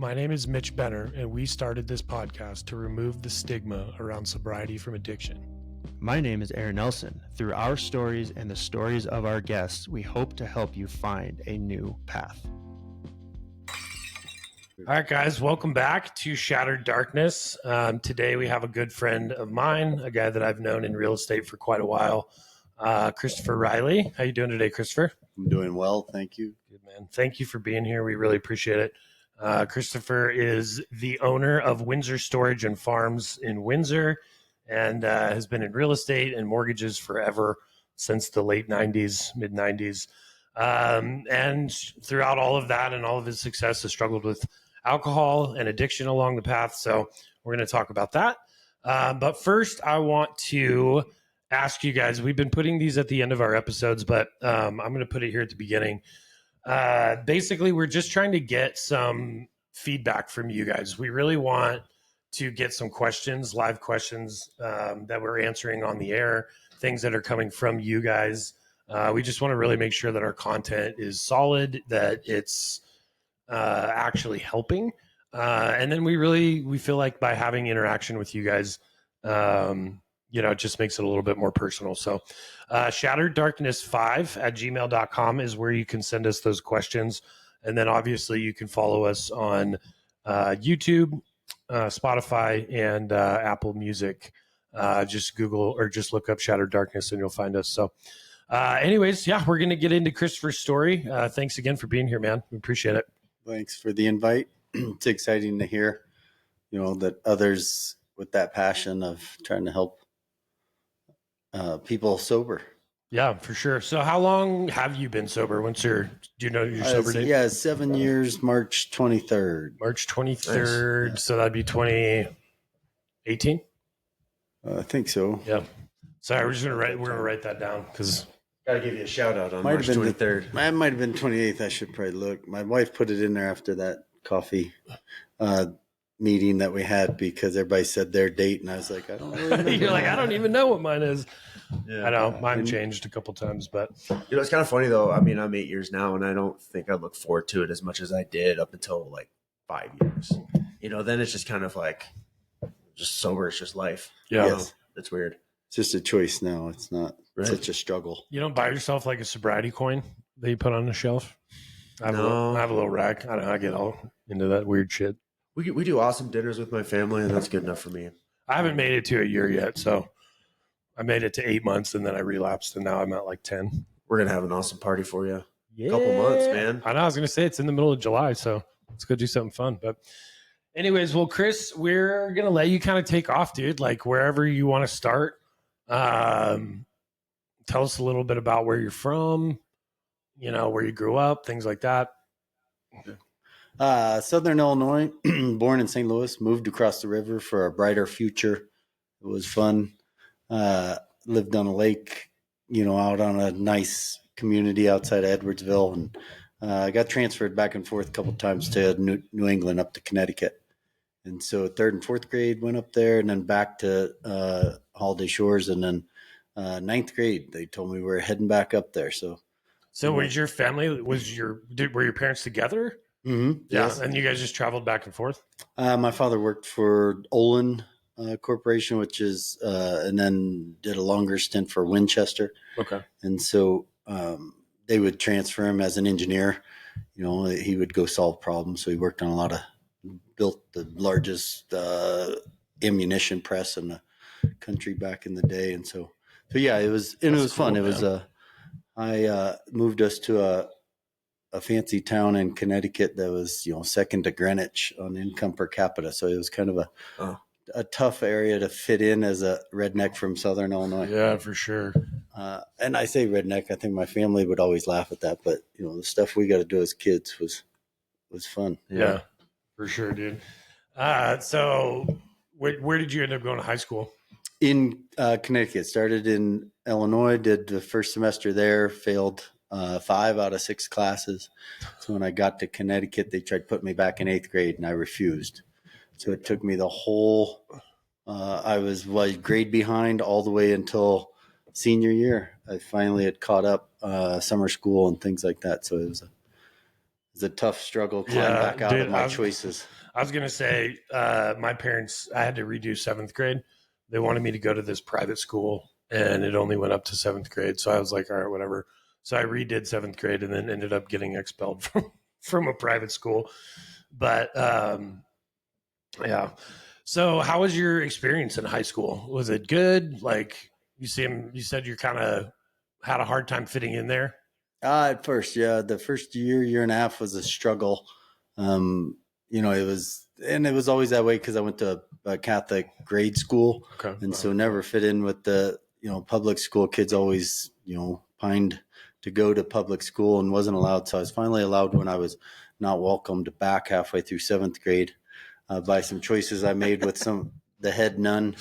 My name is Mitch Benner, and we started this podcast to remove the stigma around sobriety from addiction. My name is Aaron Nelson. Through our stories and the stories of our guests, we hope to help you find a new path. All right, guys, welcome back to Shattered Darkness. Today we have a good friend of mine, a guy that I've known in real estate for quite a while, Christopher Reilly. How you doing today, Christopher? I'm doing well, thank you. Good, man. Thank you for being here. We really appreciate it. Christopher is the owner of Windsor Storage and Farms in Windsor and has been in real estate and mortgages forever since the late 90s, mid 90s. And throughout all of that and all of his success has struggled with alcohol and addiction along the path. So we're going to talk about that. But first, I want to ask you guys, we've been putting these at the end of our episodes, but I'm going to put it here at the beginning. Basically, we're just trying to get some feedback from you guys. We really want to get some questions, live questions that we're answering on the air, things that are coming from you guys. We just want to really make sure that our content is solid, that it's actually helping. And then we feel like by having interaction with you guys, it just makes it a little bit more personal. So shattereddarkness5@gmail.com is where you can send us those questions. And then obviously you can follow us on YouTube, Spotify, and Apple Music. Just Google or just look up Shattered Darkness and you'll find us. So anyways, we're going to get into Christopher's story. Thanks again for being here, man. We appreciate it. Thanks for the invite. It's exciting to hear, that others with that passion of trying to help people sober. Yeah, for sure. So how long have you been sober? Do you know your sober date? Yeah, 7 years, March 23rd. March 23rd. Nice. So that'd be 2018? I think so. Yeah. Sorry, we're going to write that down because got to give you a shout out on March 23rd. It might have been 28th. I should probably look. My wife put it in there after that coffee meeting that we had because everybody said their date. And I was like, I don't know. You're like, I don't even know what mine is. Yeah, I know. Mine changed a couple times, but. It's kind of funny, though. I mean, I'm 8 years now, and I don't think I look forward to it as much as I did up until like 5 years. Then it's just kind of like just sober. It's just life. Yeah. Yes. It's weird. It's just a choice now. It's not such a struggle. You don't buy yourself like a sobriety coin that you put on the shelf? I have a little rack. I don't know. I get all into that weird shit. We do awesome dinners with my family, and that's good enough for me. I haven't made it to a year yet, so I made it to 8 months, and then I relapsed, and now I'm at like 10. We're going to have an awesome party for you. Yeah. Couple months, man. I know. I was going to say it's in the middle of July, so let's go do something fun. But anyways, well, Chris, we're going to let you kind of take off, dude, like wherever you want to start. Tell us a little bit about where you're from, where you grew up, things like that. Southern Illinois, born in St. Louis, moved across the river for a brighter future. It was fun. Lived on a lake, out on a nice community outside of Edwardsville, and got transferred back and forth a couple times to New England up to Connecticut. And so 3rd and 4th grade went up there and then back to Holiday Shores. And then 9th grade, they told me we were heading back up there. So was your family, were your parents together? Mm-hmm. Yeah. Yes. And you guys just traveled back and forth? My father worked for Olin Corporation, which is, and then did a longer stint for Winchester. Okay. And so they would transfer him as an engineer. He would go solve problems. So he worked on built the largest ammunition press in the country back in the day. And so yeah, it was fun. It was I moved us to a fancy town in Connecticut that was, second to Greenwich on income per capita. So it was kind of a tough area to fit in as a redneck from Southern Illinois. Yeah, for sure. And I say redneck, I think my family would always laugh at that, but the stuff we got to do as kids was fun. Yeah, for sure, dude. So where did you end up going to high school? In Connecticut. Started in Illinois, did the first semester there, failed 5 out of 6 classes. So when I got to Connecticut, they tried to put me back in 8th grade, and I refused. So it took me the whole I was grade behind all the way until senior year. I finally had caught up summer school and things like that. So it was was a tough struggle climb back out dude, of my choices. I was gonna say, my parents, I had to redo seventh grade. They wanted me to go to this private school, and it only went up to seventh grade. So I was like, all right, whatever. So I redid seventh grade, and then ended up getting expelled from a private school. But yeah. So how was your experience in high school? Was it good? Like you said you kind of had a hard time fitting in there. At first, yeah, the first year and a half was a struggle. It was always that way because I went to a Catholic grade school, Okay. and so never fit in with the public school kids. Always pined to go to public school and wasn't allowed. So I was finally allowed when I was not welcomed back halfway through seventh grade by some choices I made with the head nun,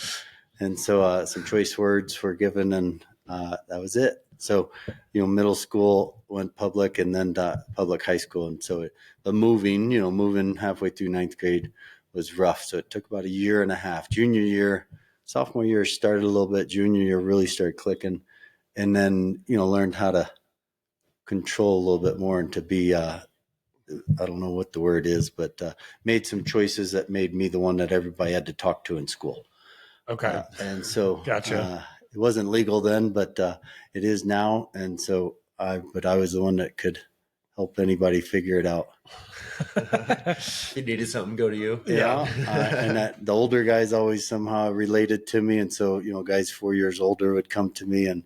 and so some choice words were given, and that was it. So, middle school went public, and then public high school, and so the moving halfway through ninth grade was rough. So it took about a year and a half. Junior year, sophomore year started a little bit. Junior year really started clicking, and then learned how to control a little bit more and to be. I don't know what the word is, but made some choices that made me the one that everybody had to talk to in school. Okay. And so Gotcha. it wasn't legal then, but it is now. And so I was the one that could help anybody figure it out. If you needed something, go to you. Yeah. And that the older guys always somehow related to me. And so, guys 4 years older would come to me, and,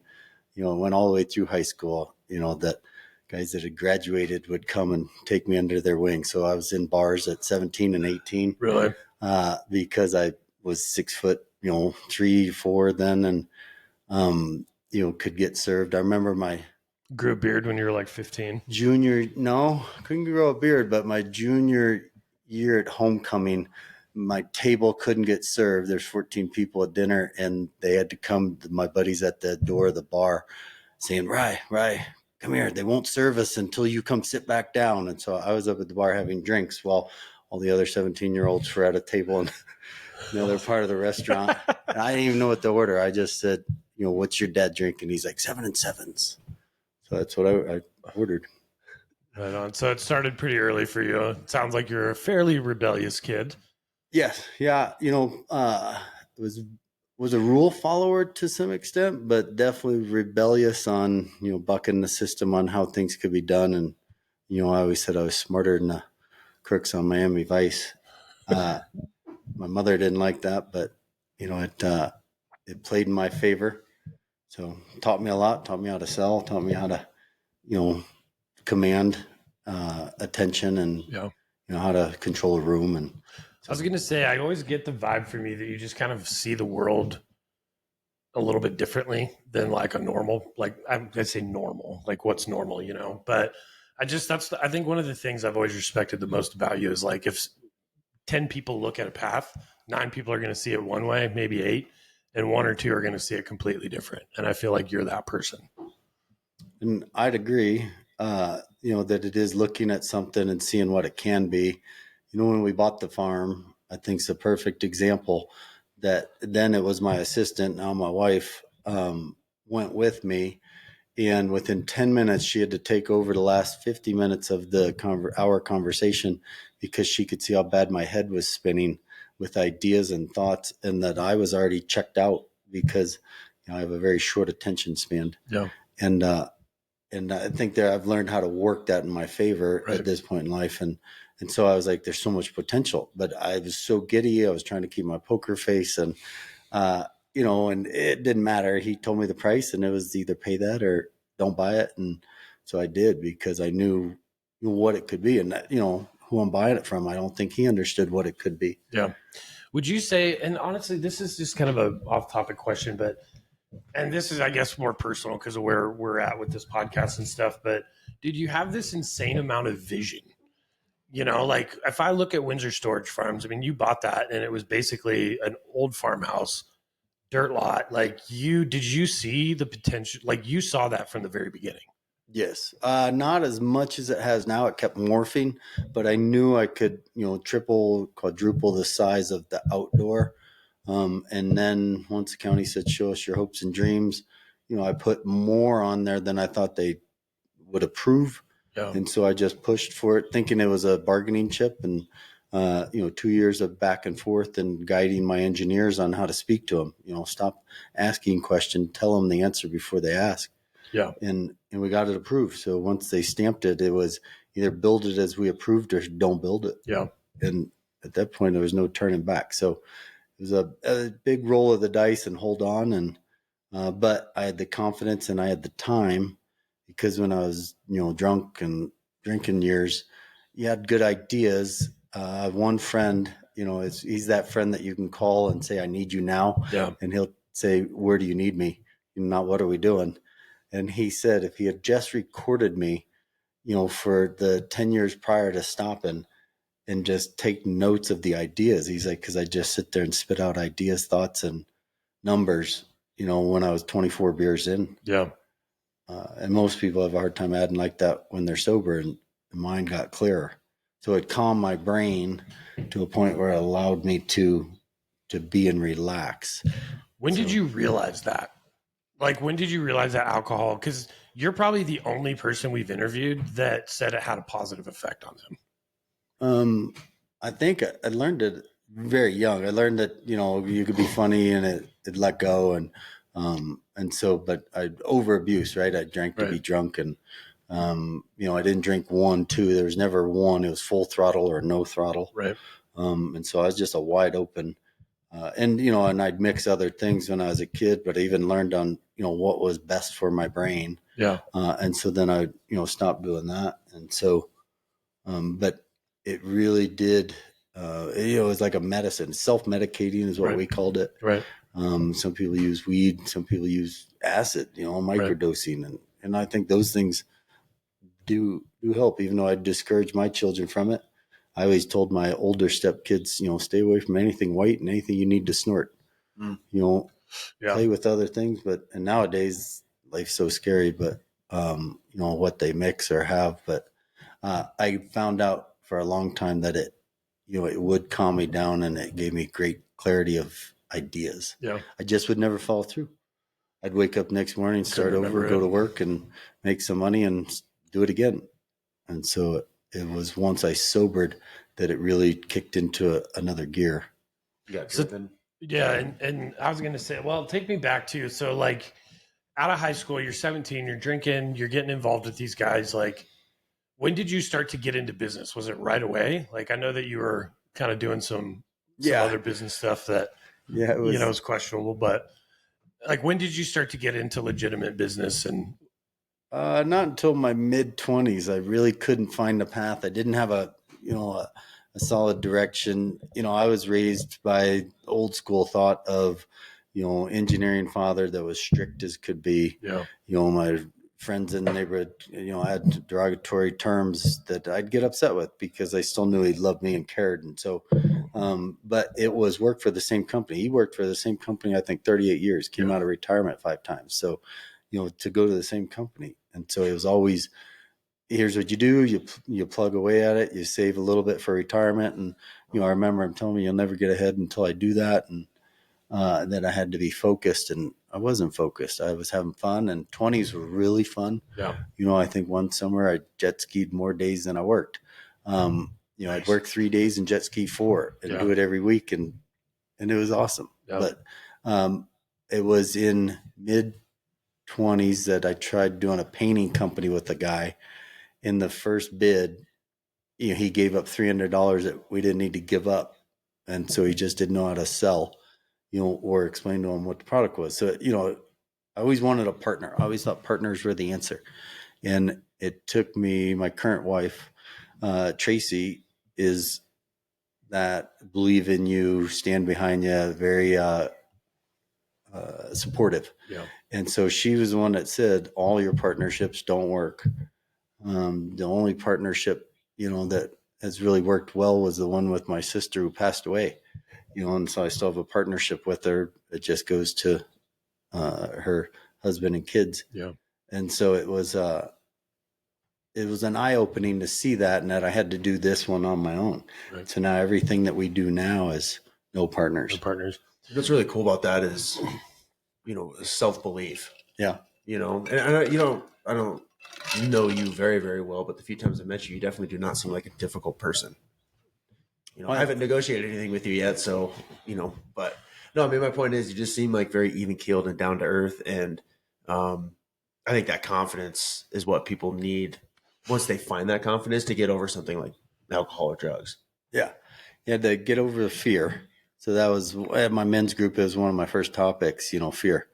went all the way through high school, that guys that had graduated would come and take me under their wing. So I was in bars at 17 and 18. Really? Because I was 6 foot, 3, 4 then, and, could get served. I remember my Grew a beard when you were like 15. couldn't grow a beard, but my junior year at homecoming, my table couldn't get served. There's 14 people at dinner, and they had to come, my buddies at the door of the bar saying, Rye, come here. They won't serve us until you come sit back down. And so I was up at the bar having drinks while all the other 17-year-olds were at a table in the other part of the restaurant. And I didn't even know what to order. I just said, what's your dad drinking? He's like 7 and 7s. So that's what I ordered. Right on. So it started pretty early for you. It sounds like you're a fairly rebellious kid. Yes. Yeah. Was a rule follower to some extent, but definitely rebellious on, bucking the system on how things could be done. And, I always said I was smarter than the crooks on Miami Vice. My mother didn't like that, but, it played in my favor. So taught me a lot, taught me how to sell, taught me how to, command attention and, how to control a room. And I was going to say, I always get the vibe from you that you just kind of see the world a little bit differently than like a normal, like I'm going to say normal, like what's normal, but I think one of the things I've always respected the most about you is like, if 10 people look at a path, 9 people are going to see it one way, maybe 8, and 1 or 2 are going to see it completely different. And I feel like you're that person. And I'd agree, that it is looking at something and seeing what it can be. When we bought the farm, I think it's a perfect example that then it was my assistant, now my wife, went with me. And within 10 minutes, she had to take over the last 50 minutes of our conversation because she could see how bad my head was spinning with ideas and thoughts, and that I was already checked out because I have a very short attention span. Yeah. And I think that I've learned how to work that in my favor Right. at this point in life. And so I was like, there's so much potential, but I was so giddy. I was trying to keep my poker face, and, and it didn't matter. He told me the price, and it was either pay that or don't buy it. And so I did because I knew what it could be, and who I'm buying it from. I don't think he understood what it could be. Yeah. Would you say, and honestly, this is just kind of a off topic question, and this is, I guess, more personal because of where we're at with this podcast and stuff, but did you have this insane amount of vision? Like if I look at Windsor Storage Farms, I mean, you bought that and it was basically an old farmhouse, dirt lot. Like did you see the potential? Like you saw that from the very beginning. Yes. Not as much as it has now. It kept morphing, but I knew I could, triple, quadruple the size of the outdoor. And then once the county said, show us your hopes and dreams, I put more on there than I thought they would approve. Yeah. And so I just pushed for it, thinking it was a bargaining chip, and 2 years of back and forth and guiding my engineers on how to speak to them. Stop asking questions, tell them the answer before they ask. Yeah. And we got it approved. So once they stamped it, it was either build it as we approved or don't build it. Yeah. And at that point, there was no turning back. So it was a big roll of the dice and hold on. And but I had the confidence and I had the time, because when I was drunk and drinking years, you had good ideas. I have one friend, he's that friend that you can call and say, I need you now. Yeah. And he'll say, where do you need me? Not what are we doing? And he said if he had just recorded me, for the 10 years prior to stopping, and just take notes of the ideas. He's like, because I just sit there and spit out ideas, thoughts, and numbers, when I was 24 beers in. Yeah. And most people have a hard time adding like that when they're sober, and the mind got clearer. So it calmed my brain to a point where it allowed me to be and relax. When did you realize that? Like, when did you realize that alcohol? Because you're probably the only person we've interviewed that said it had a positive effect on them. I think I learned it very young. I learned that, you could be funny and it let go. And so, but I over abuse, right? I drank to be drunk, and, I didn't drink 1, 2. There was never one. It was full throttle or no throttle. Right. And so I was just a wide open, and I'd mix other things when I was a kid, but I even learned on, what was best for my brain. Yeah. And so then I, stopped doing that. And so, but it really did, it was like a medicine. Self-medicating is what we called it. Right. Some people use weed, some people use acid, microdosing. And I think those things do help, even though I discourage my children from it. I always told my older stepkids, stay away from anything white and anything you need to snort. Play with other things. And nowadays life's so scary, but, what they mix or have. But I found out for a long time that it would calm me down, and it gave me great clarity of ideas. Yeah. I just would never follow through. I'd wake up next morning, start over, go to work and make some money and do it again. And so it was once I sobered that it really kicked into another gear. You got driven. Yeah. And I was going to say, well, take me back to, so like out of high school, you're 17, you're drinking, you're getting involved with these guys. Like, when did you start to get into business? Was it right away? Like, I know that you were kind of doing some other business stuff that, it was, was questionable, but like, when did you start to get into legitimate business? And not until my mid-20s. I really couldn't find a path. I didn't have a solid direction. I was raised by old school thought of, engineering father that was strict as could be. Yeah. My friends in the neighborhood, had derogatory terms that I'd get upset with because I still knew he loved me and cared. And so, but it was work for the same company. He worked for the same company, I think 38 years, came out of retirement 5 times. So, to go to the same company. And so it was always, here's what you do. You plug away at it. You save a little bit for retirement. And, I remember him telling me, you'll never get ahead until I do that. And that I had to be focused, and I wasn't focused. I was having fun, and 20s were really fun. Yeah. I think one summer I jet skied more days than I worked. Nice. I'd work 3 days and jet ski 4 and do it every week. And it was awesome. Yeah. But it was in mid 20s that I tried doing a painting company with a guy. In the first bid, he gave up $300 that we didn't need to give up. And so he just didn't know how to sell, or explain to him what the product was. So, I always wanted a partner. I always thought partners were the answer. And it took me, my current wife, Tracy, is that believe in you, stand behind you, very supportive. Yeah. And so she was the one that said, all your partnerships don't work. The only partnership, that has really worked well was the one with my sister who passed away, and so I still have a partnership with her. It just goes to her husband and kids. Yeah. And so it was an eye-opening to see that, and that I had to do this one on my own. Right. So now everything that we do now is no partners. No partners. What's really cool about that is, self-belief. Yeah. And I don't know you very, very well, but the few times I've met you, you definitely do not seem like a difficult person. I haven't negotiated anything with you yet, so but no, I mean, my point is, you just seem like very even keeled and down to earth, and I think that confidence is what people need once they find that confidence to get over something like alcohol or drugs. Yeah. You had to get over the fear. So that was at my men's group. It was one of my first topics, fear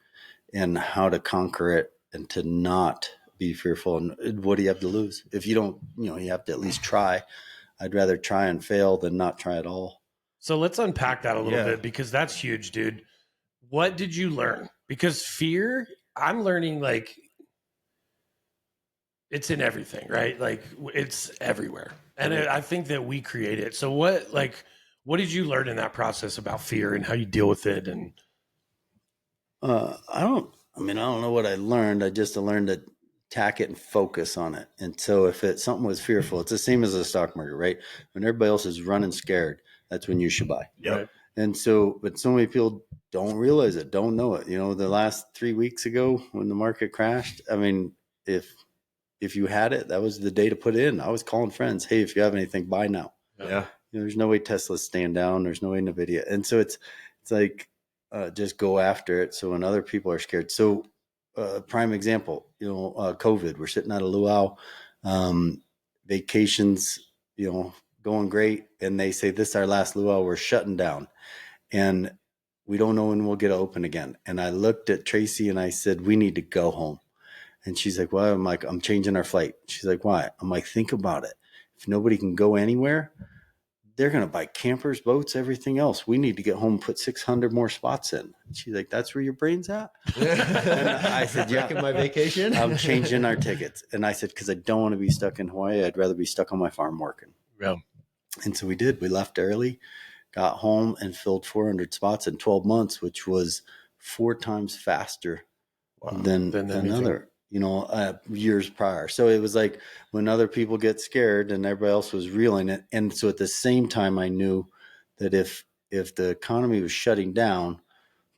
and how to conquer it and to not be fearful. And what do you have to lose? If you don't, you have to at least try. I'd rather try and fail than not try at all. So let's unpack that a little Yeah. bit, because that's huge, dude. What did you learn? Because fear, I'm learning, like, it's in everything, right? Like, it's everywhere. And I think that we create it. So what did you learn in that process about fear and how you deal with it? And I don't know what I learned. I just learned to tack it and focus on it. And so if something was fearful, it's the same as a stock market, right? When everybody else is running scared, that's when you should buy. Yep. Right. And so, but so many people don't realize it, don't know it. The last 3 weeks ago when the market crashed, I mean, if you had it, that was the day to put it in. I was calling friends, hey, if you have anything, buy now. Yeah. There's no way Tesla's staying down. There's no way Nvidia. And so it's like, just go after it. So when other people are scared. So prime example, COVID, we're sitting at a luau, vacations, going great. And they say, this is our last luau, we're shutting down. And we don't know when we'll get open again. And I looked at Tracy and I said, we need to go home. And she's like, well, I'm like, I'm changing our flight. She's like, why? I'm like, think about it. If nobody can go anywhere, they're going to buy campers, boats, everything else. We need to get home, put 600 more spots in. She's like, that's where your brain's at? And I said, yeah. My vacation? I'm changing our tickets. And I said, because I don't want to be stuck in Hawaii. I'd rather be stuck on my farm working. yeah. And so we did. We left early, got home and filled 400 spots in 12 months, which was 4 times faster than another, years prior. So it was like when other people get scared and everybody else was reeling it. And so at the same time, I knew that if the economy was shutting down,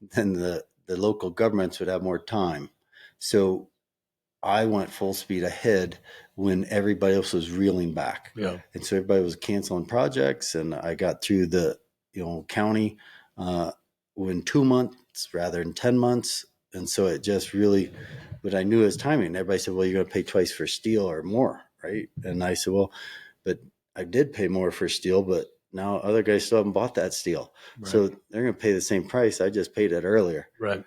then the local governments would have more time. So I went full speed ahead when everybody else was reeling back. Yeah. And so everybody was canceling projects, and I got through the, county in 2 months rather than 10 months. And so it just really, but I knew it was timing. Everybody said, well, you're going to pay twice for steel or more, right? And I said, well, but I did pay more for steel, but now other guys still haven't bought that steel. Right. So they're going to pay the same price. I just paid it earlier. Right.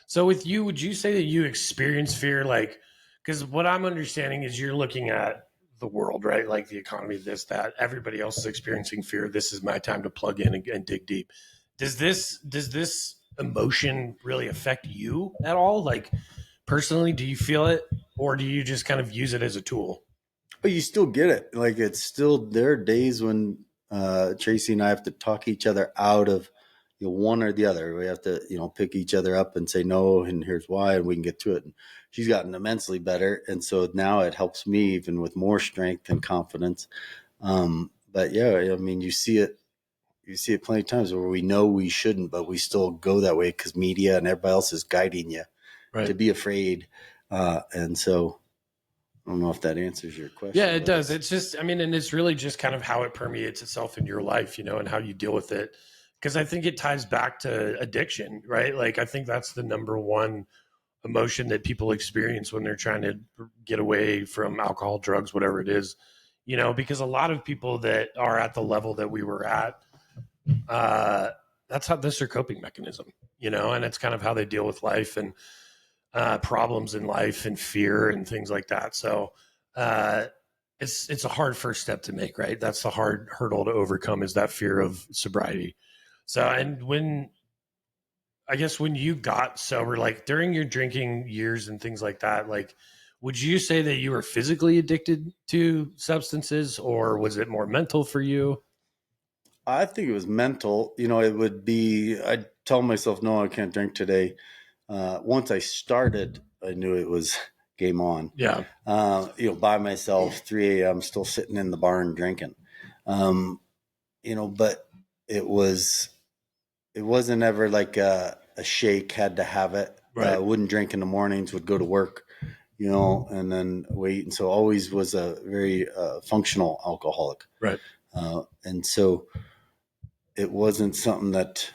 So with you, would you say that you experience fear? Like, because what I'm understanding is you're looking at the world, right? Like the economy, this, that, everybody else is experiencing fear. This is my time to plug in and dig deep. Does this emotion really affect you at all? Like personally, do you feel it, or do you just kind of use it as a tool? But you still get it. Like it's still, there are days when Tracy and I have to talk each other out of one or the other. We have to, pick each other up and say no, and here's why, and we can get to it. And she's gotten immensely better. And so now it helps me even with more strength and confidence. But yeah, I mean, you see it plenty of times where we know we shouldn't, but we still go that way because media and everybody else is guiding you to be afraid. And so I don't know if that answers your question. Yeah, it does. It's just, I mean, and it's really just kind of how it permeates itself in your life, and how you deal with it. Because I think it ties back to addiction, right? Like, I think that's the number one emotion that people experience when they're trying to get away from alcohol, drugs, whatever it is, because a lot of people that are at the level that we were at, that's their coping mechanism, and it's kind of how they deal with life and problems in life and fear and things like that. So it's a hard first step to make, right? That's the hard hurdle to overcome, is that fear of sobriety. So, and when you got sober, like during your drinking years and things like that, like, would you say that you were physically addicted to substances, or was it more mental for you? I think it was mental. It would be, I'd tell myself, no, I can't drink today. Once I started, I knew it was game on. Yeah. By myself, 3 a.m., still sitting in the barn drinking. But it wasn't ever like a shake, had to have it. Right. Wouldn't drink in the mornings, would go to work you know, and then weight. And so always was a very functional alcoholic. Right. And so it wasn't something that,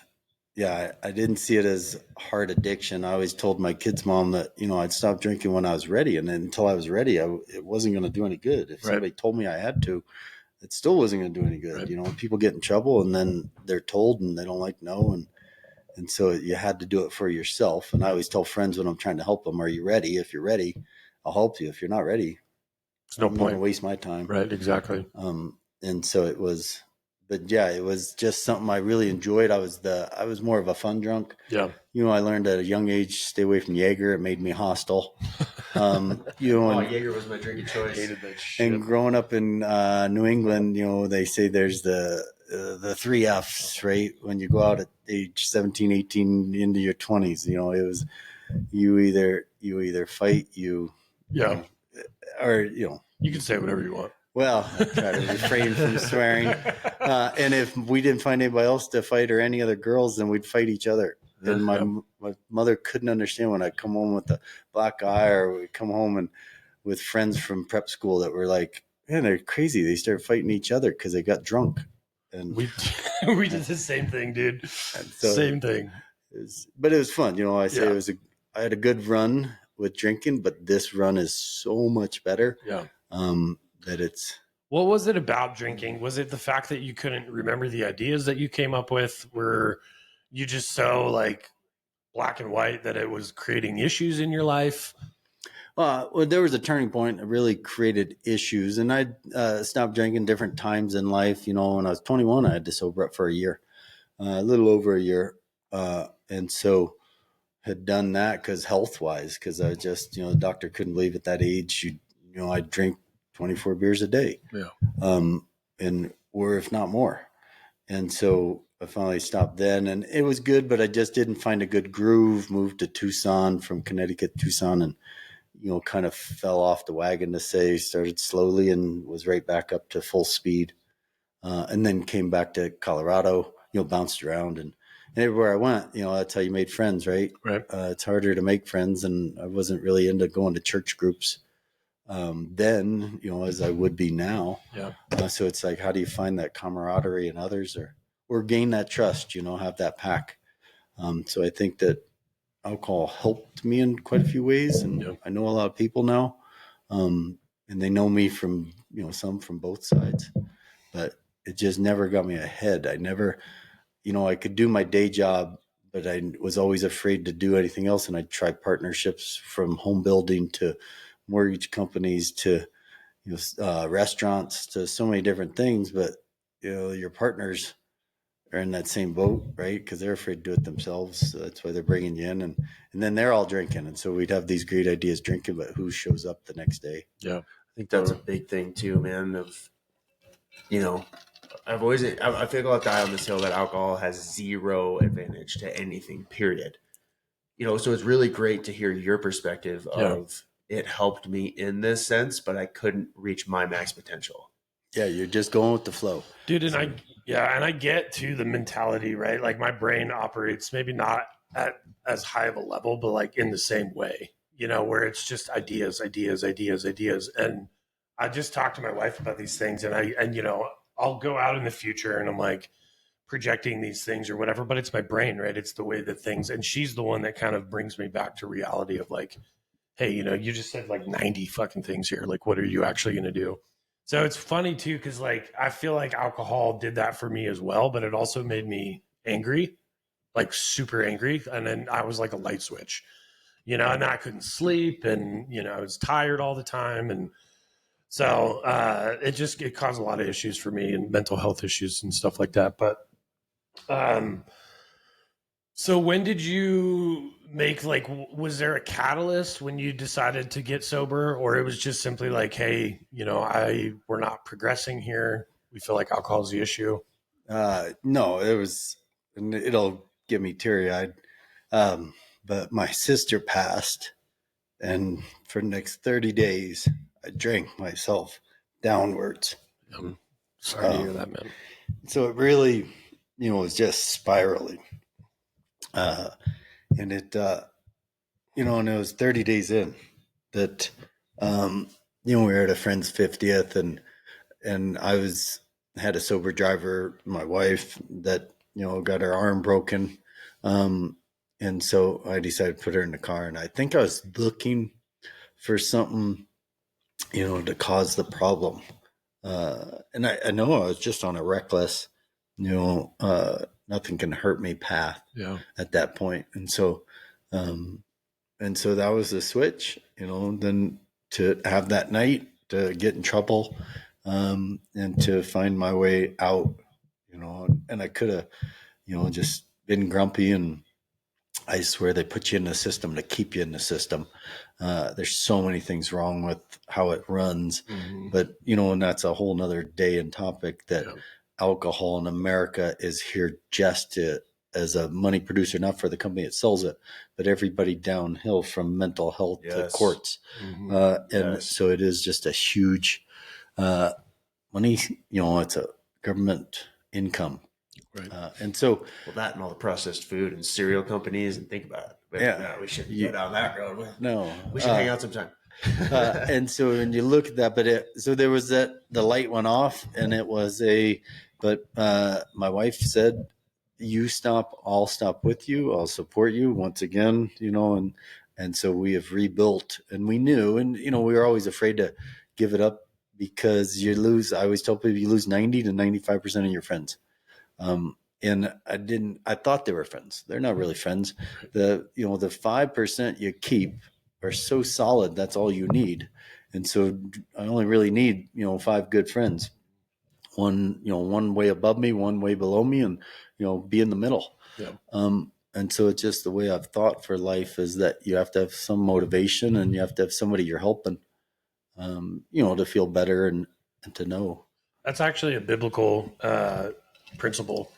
yeah, I didn't see it as hard addiction. I always told my kid's mom that, you know, I'd stop drinking when I was ready. And then until I was ready, it wasn't going to do any good. If somebody told me I had to, it still wasn't going to do any good. Right. You know, people get in trouble and then they're told and they don't like no. And so you had to do it for yourself. And I always tell friends when I'm trying to help them, are you ready? If you're ready, I'll help you. If you're not ready, there's no I'm point. Not going to waste my time. Right. Exactly. And so it was, but yeah, it was just something I really enjoyed. I was more of a fun drunk. Yeah. You know, I learned at a young age, stay away from Jaeger. It made me hostile. You know, Jaeger was my drinking choice. Hated that shit. And growing up in New England, you know, they say there's the 3 F's, right? When you go out at age 17, 18 into your 20s, you know, it was you either fight, you know, or, you know. You can say whatever you want. Well, I try to refrain from swearing. And if we didn't find anybody else to fight or any other girls, then we'd fight each other. And my mother couldn't understand when I'd come home with a black eye, or we'd come home and with friends from prep school that were like, man, they're crazy. They start fighting each other because they got drunk. And we did the same thing, dude. So same thing. But it was fun. You know, I say I had a good run with drinking, but this run is so much better. Yeah. That it's. What was it about drinking? Was it the fact that you couldn't remember the ideas that you came up with? Were you just so like black and white that it was creating issues in your life? Well, there was a turning point that really created issues, and I stopped drinking different times in life. You know, when I was 21, I had to sober up for a year, a little over a year, and so had done that because health-wise, because I just, you know, the doctor couldn't believe at that age, you know, I'd drink 24 beers a day, or if not more, and so I finally stopped then, and it was good, but I just didn't find a good groove. Moved to Tucson from Connecticut, Tucson, and you know, kind of fell off the wagon to say, started slowly and was right back up to full speed. And then came back to Colorado, you know, bounced around and everywhere I went, you know, that's how you made friends, right? Right. It's harder to make friends. And I wasn't really into going to church groups then, you know, as I would be now. Yeah. So it's like, how do you find that camaraderie in others or gain that trust, you know, have that pack. So I think that alcohol helped me in quite a few ways, and I know a lot of people now, and they know me from, you know, some from both sides, but it just never got me ahead. I never, you know, I could do my day job, but I was always afraid to do anything else, and I'd try partnerships from home building to mortgage companies to, you know, restaurants to so many different things, but you know, your partners are in that same boat, right? Because they're afraid to do it themselves. So that's why they're bringing you in, and then they're all drinking, and so we'd have these great ideas drinking, but who shows up the next day? Yeah, I think that's a big thing too, man. Of, you know, I feel like I'll die on this hill that alcohol has zero advantage to anything. Period. You know, so it's really great to hear your perspective of it helped me in this sense, but I couldn't reach my max potential. Yeah, you're just going with the flow, dude. And I get to the mentality, right? Like my brain operates maybe not at as high of a level, but like in the same way, you know, where it's just ideas. And I just talked to my wife about these things, and you know, I'll go out in the future and I'm like projecting these things or whatever, but it's my brain, right? It's the way that things, and she's the one that kind of brings me back to reality of like, hey, you know, you just said like 90 fucking things here. Like, what are you actually going to do? So it's funny too, because like I feel like alcohol did that for me as well, but it also made me angry, like super angry. And then I was like a light switch, you know, and I couldn't sleep, and you know, I was tired all the time, and so it caused a lot of issues for me and mental health issues and stuff like that. But so when did you make, like, was there a catalyst when you decided to get sober, or it was just simply like, hey, you know, we're not progressing here. We feel like alcohol is the issue. No, it was, and it'll get me teary eyed. But my sister passed, and for the next 30 days, I drank myself downwards. I'm sorry to hear that, man. So it really, you know, was just spiraling. And it, you know, and it was 30 days in, that, we were at a friend's 50th, and had a sober driver, my wife, that, got her arm broken. And so I decided to put her in the car, and I think I was looking for something, to cause the problem. And I know I was just on a reckless, nothing can hurt me path at that point. And so that was the switch, then to have that night to get in trouble, and to find my way out, and I could have, just been grumpy, and I swear they put you in the system to keep you in the system. There's so many things wrong with how it runs, but and that's a whole nother day and topic, that alcohol in America is here just as a money producer, not for the company that sells it, but everybody downhill from mental health to courts. So it is just a huge money, it's a government income. Right. And so, that and all the processed food and cereal companies, and think about it. But we shouldn't go down that road. No, we should hang out sometime. And so when you look at that, so there was the light went off, and it was but my wife said, "You stop, I'll stop with you. I'll support you once again," and so we have rebuilt, and we knew, and we were always afraid to give it up, because you lose. I always tell people, you lose 90 to 95% of your friends. And I thought they were friends. They're not really friends. The 5% you keep are so solid. That's all you need. And so I only really need, 5 good friends. One way above me, one way below me, and, be in the middle. Yeah. And so it's just the way I've thought for life, is that you have to have some motivation, and you have to have somebody you're helping, to feel better and to know. That's actually a biblical principle.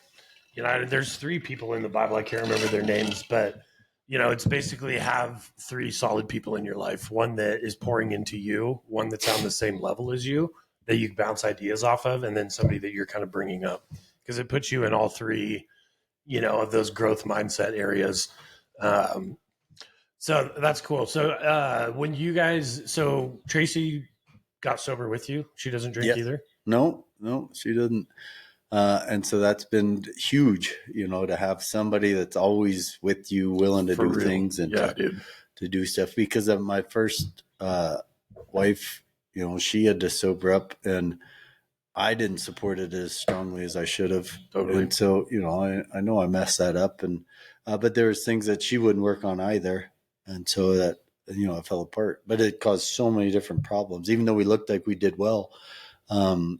There's 3 people in the Bible. I can't remember their names, but it's basically have 3 solid people in your life. One that is pouring into you, one that's on the same level as you, that you bounce ideas off of, and then somebody that you're kind of bringing up, because it puts you in all 3, of those growth mindset areas. So that's cool. So when you guys, so Tracy got sober with you. She doesn't drink either. No, she doesn't. And so that's been huge, to have somebody that's always with you, willing to do things and to do stuff. Because of my first wife, she had to sober up, and I didn't support it as strongly as I should have. Totally. And so, I know I messed that up, and but there was things that she wouldn't work on either. And so that, it fell apart. But it caused so many different problems, even though we looked like we did well. From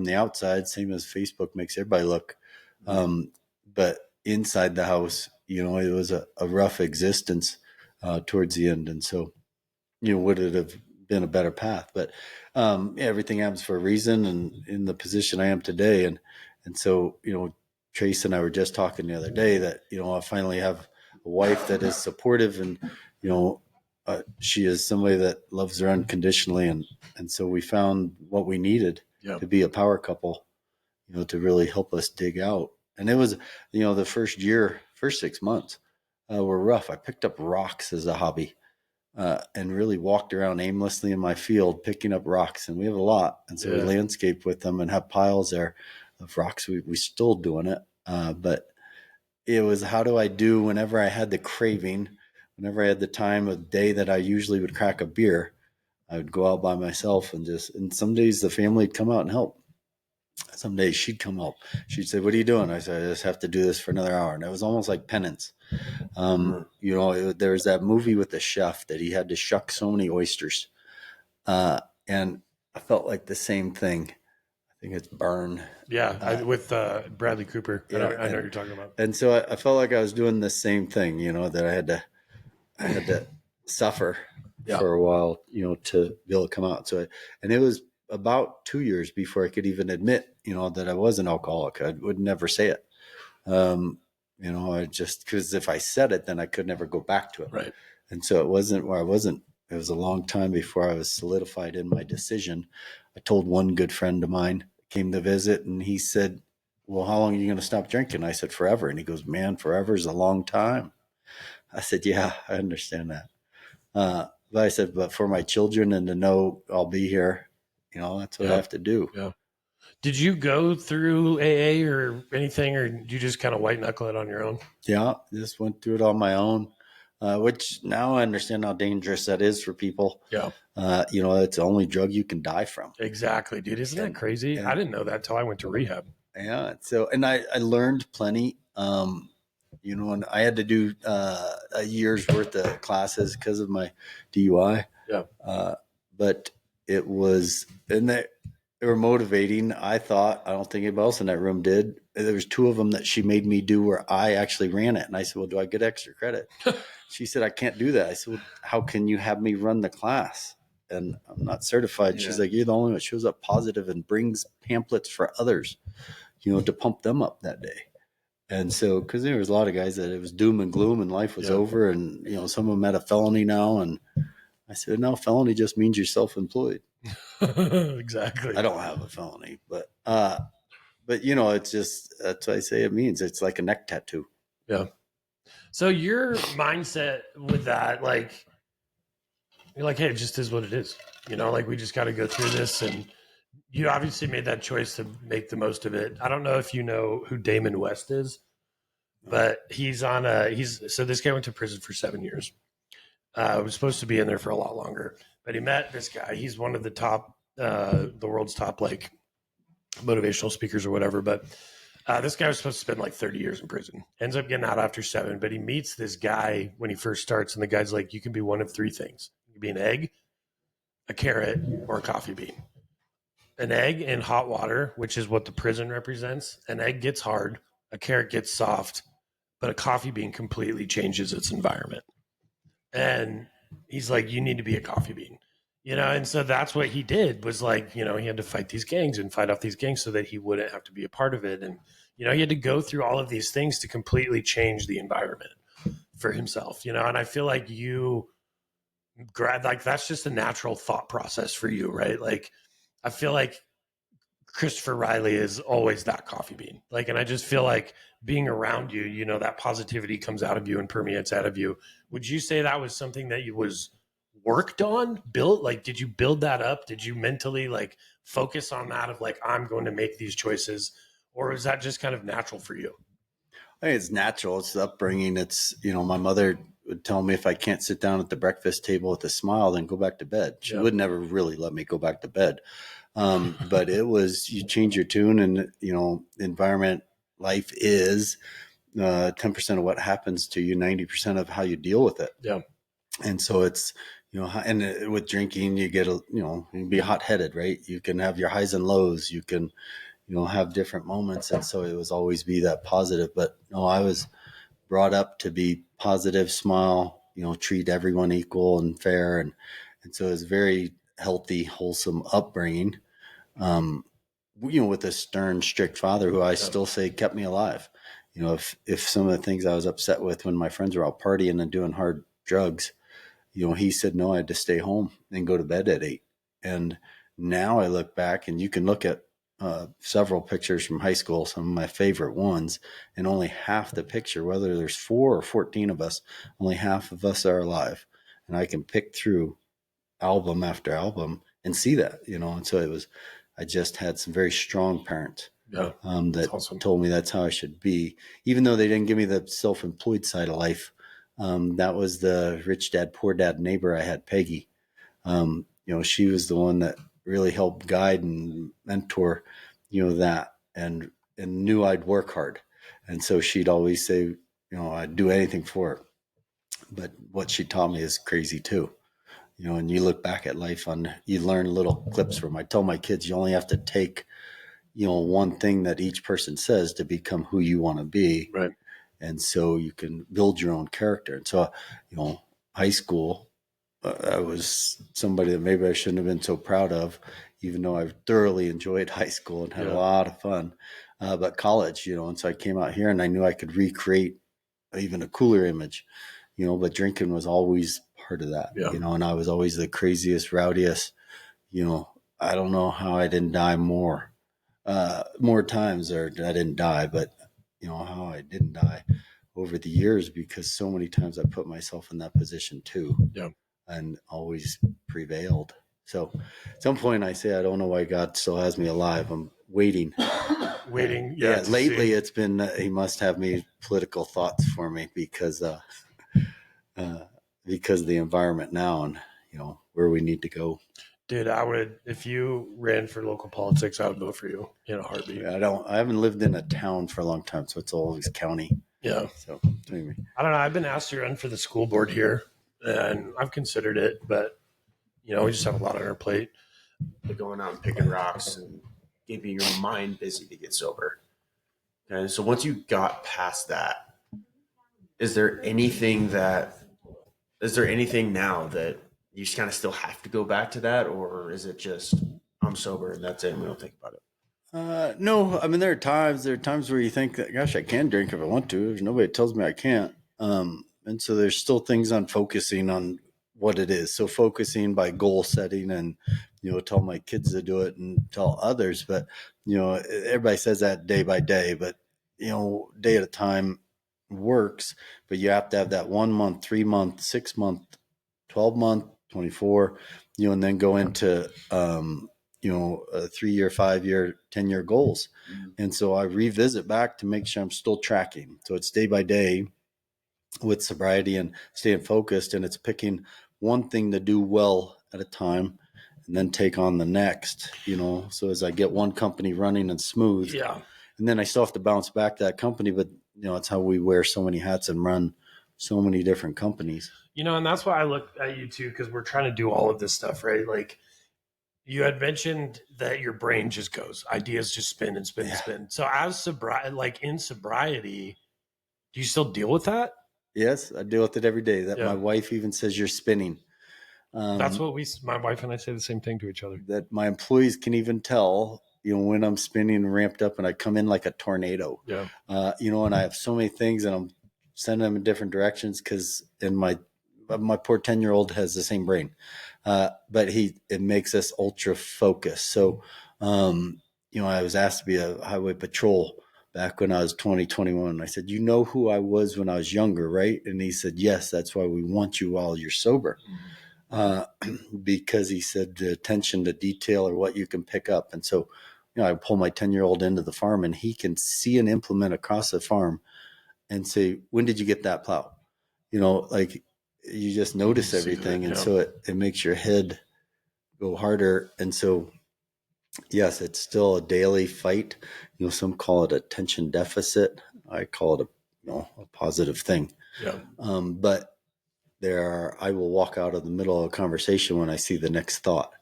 the outside, same as Facebook makes everybody look. But inside the house, it was a rough existence towards the end. And so, would it have been a better path? But everything happens for a reason, and in the position I am today. And so, Trace and I were just talking the other day that, I finally have a wife that is supportive, and, she is somebody that loves her unconditionally. And so we found what we needed to be a power couple, to really help us dig out. And it was, the first 6 months were rough. I picked up rocks as a hobby, and really walked around aimlessly in my field, picking up rocks. And we have a lot. And so we landscape with them and have piles there of rocks. We still doing it. But it was, how do I do whenever I had the craving, whenever I had the time of day that I usually would crack a beer, I would go out by myself, and some days the family would come out and help. Some days she'd come help. She'd say, "What are you doing?" I said, "I just have to do this for another hour." And it was almost like penance. There was that movie with the chef that he had to shuck so many oysters. And I felt like the same thing. I think it's Burn. Yeah, with Bradley Cooper. I know what you're talking about. And so I felt like I was doing the same thing, that I had to suffer for a while, to be able to come out. So, and it was about 2 years before I could even admit, that I was an alcoholic. I would never say it. Because if I said it, then I could never go back to it. Right. And so it wasn't where I wasn't. It was a long time before I was solidified in my decision. I told one good friend of mine, came to visit, and he said, "Well, how long are you going to stop drinking?" I said, "Forever." And he goes, "Man, forever is a long time." I said, "Yeah, I understand that." But I said, but for my children and to know I'll be here, that's what I have to do. Yeah. Did you go through AA or anything, or did you just kind of white knuckle it on your own? Yeah, just went through it on my own, which now I understand how dangerous that is for people. Yeah. It's the only drug you can die from. Exactly, dude. Isn't that crazy? I didn't know that until I went to rehab. Yeah. So, and I learned plenty. And I had to do a year's worth of classes because of my DUI. Yeah. But it was, and they were motivating. I don't think anybody else in that room did. There was 2 of them that she made me do where I actually ran it. And I said, well, do I get extra credit? She said, I can't do that. I said, well, how can you have me run the class? And I'm not certified. Yeah. She's like, you're the only one that shows up positive and brings pamphlets for others, to pump them up that day. And so, because there was a lot of guys that it was doom and gloom and life was over, and some of them had a felony now. And I said, no, felony just means you're self-employed. Exactly. I don't have a felony, but it's just, that's what I say it means. It's like a neck tattoo. Yeah. So your mindset with that, like, you're like, hey, it just is what it is. Like, we just got to go through this. And you obviously made that choice to make the most of it. I don't know if you know who Damon West is, but so this guy went to prison for 7 years. Was supposed to be in there for a lot longer, but he met this guy. He's one of the top, the world's top, like, motivational speakers or whatever. But this guy was supposed to spend like 30 years in prison. Ends up getting out after 7, but he meets this guy when he first starts, and the guy's like, you can be one of 3 things. You can be an egg, a carrot, or a coffee bean. An egg in hot water, which is what the prison represents. An egg gets hard, a carrot gets soft, but a coffee bean completely changes its environment. And he's like, you need to be a coffee bean. And so that's what he did, was like, he had to fight these gangs and fight off these gangs so that he wouldn't have to be a part of it. And, he had to go through all of these things to completely change the environment for himself, and I feel like that's just a natural thought process for you, right? Like, I feel like Christopher Reilly is always that coffee bean. Like, and I just feel like being around you, that positivity comes out of you and permeates out of you. Would you say that was something that you was worked on, built? Like, did you build that up? Did you mentally like focus on that of like, I'm going to make these choices? Or is that just kind of natural for you? I think it's natural. It's the upbringing. It's, my mother would tell me if I can't sit down at the breakfast table with a smile, then go back to bed. She would never really let me go back to bed. But it was, you change your tune, and, environment, life is 10% of what happens to you, 90% of how you deal with it. Yeah. And so it's, and with drinking, you get, you can be hot headed, right? You can have your highs and lows. You can, have different moments. And so it was always be that positive. But no, I was brought up to be positive, smile, treat everyone equal and fair. And so it was very healthy, wholesome upbringing. With a stern, strict father who I still say kept me alive. If some of the things I was upset with when my friends were out partying and doing hard drugs, he said, no, I had to stay home and go to bed at 8. And now I look back, and you can look at several pictures from high school, some of my favorite ones, and only half the picture, whether there's 4 or 14 of us, only half of us are alive. And I can pick through album after album and see that, and so I just had some very strong parents that awesome. Told me that's how I should be, even though they didn't give me the self-employed side of life. That was the rich dad, poor dad neighbor I had, Peggy. She was the one that really helped guide and mentor, that, and knew I'd work hard. And so she'd always say, I'd do anything for her. But what she taught me is crazy too. And you look back at life you learn little clips from. I tell my kids, you only have to take, one thing that each person says to become who you want to be. Right. And so you can build your own character. And so, high school, I was somebody that maybe I shouldn't have been so proud of, even though I thoroughly enjoyed high school and had a lot of fun. But college, and so I came out here and I knew I could recreate even a cooler image, but drinking was always part of that, and I was always the craziest, rowdiest, I don't know how I didn't die more times, or I didn't die, but how I didn't die over the years, because so many times I put myself in that position too. Yeah. and always prevailed. So at some point I say, I don't know why God still has me alive. I'm waiting. Yeah. Lately it's been, he must have me political thoughts for me because of the environment now and, where we need to go. Dude, I would, if you ran for local politics, I would vote for you in a heartbeat. I haven't lived in a town for a long time, so it's always county. Yeah. So anyway. I don't know. I've been asked to run for the school board here, and I've considered it, but we just have a lot on our plate. Like going out and picking rocks and keeping your mind busy to get sober. And so once you got past that, is there anything now that you just kind of still have to go back to that, or is it just I'm sober and that's it and we don't think about it? No, I mean there are times where you think that, gosh, I can drink if I want to. There's nobody that tells me I can't. And so there's still things on focusing on what it is. So focusing by goal setting and, tell my kids to do it and tell others. But, everybody says that day by day, but, day at a time works. But you have to have that 1 month, 3 month, 6 month, 12 month, 24, and then go into, 3-year, 5-year, 10-year goals. Mm-hmm. And so I revisit back to make sure I'm still tracking. So it's day by day with sobriety and staying focused. And it's picking one thing to do well at a time and then take on the next, so as I get one company running and smooth. Yeah. And then I still have to bounce back to that company, but it's how we wear so many hats and run so many different companies. And that's why I look at you too, because we're trying to do all of this stuff, right? Like you had mentioned that your brain just goes, ideas just spin and spin and spin. So as in sobriety, do you still deal with that? Yes, I deal with it every day. My wife even says you're spinning. That's what my wife and I say the same thing to each other. That my employees can even tell, when I'm spinning and ramped up and I come in like a tornado. Yeah. And I have so many things and I'm sending them in different directions because my poor 10-year-old has the same brain. But it makes us ultra focused. So, I was asked to be a highway patrol back when I was 21. I said, who I was when I was younger, right? And he said, yes, that's why we want you while you're sober. Because he said the attention to detail or what you can pick up. And so, I pull my 10-year-old into the farm and he can see an implement across the farm and say, when did you get that plow? Like you just notice everything. And so it makes your head go harder. And so, yes, it's still a daily fight. Some call it attention deficit. I call it a positive thing. Yeah. But I will walk out of the middle of a conversation when I see the next thought,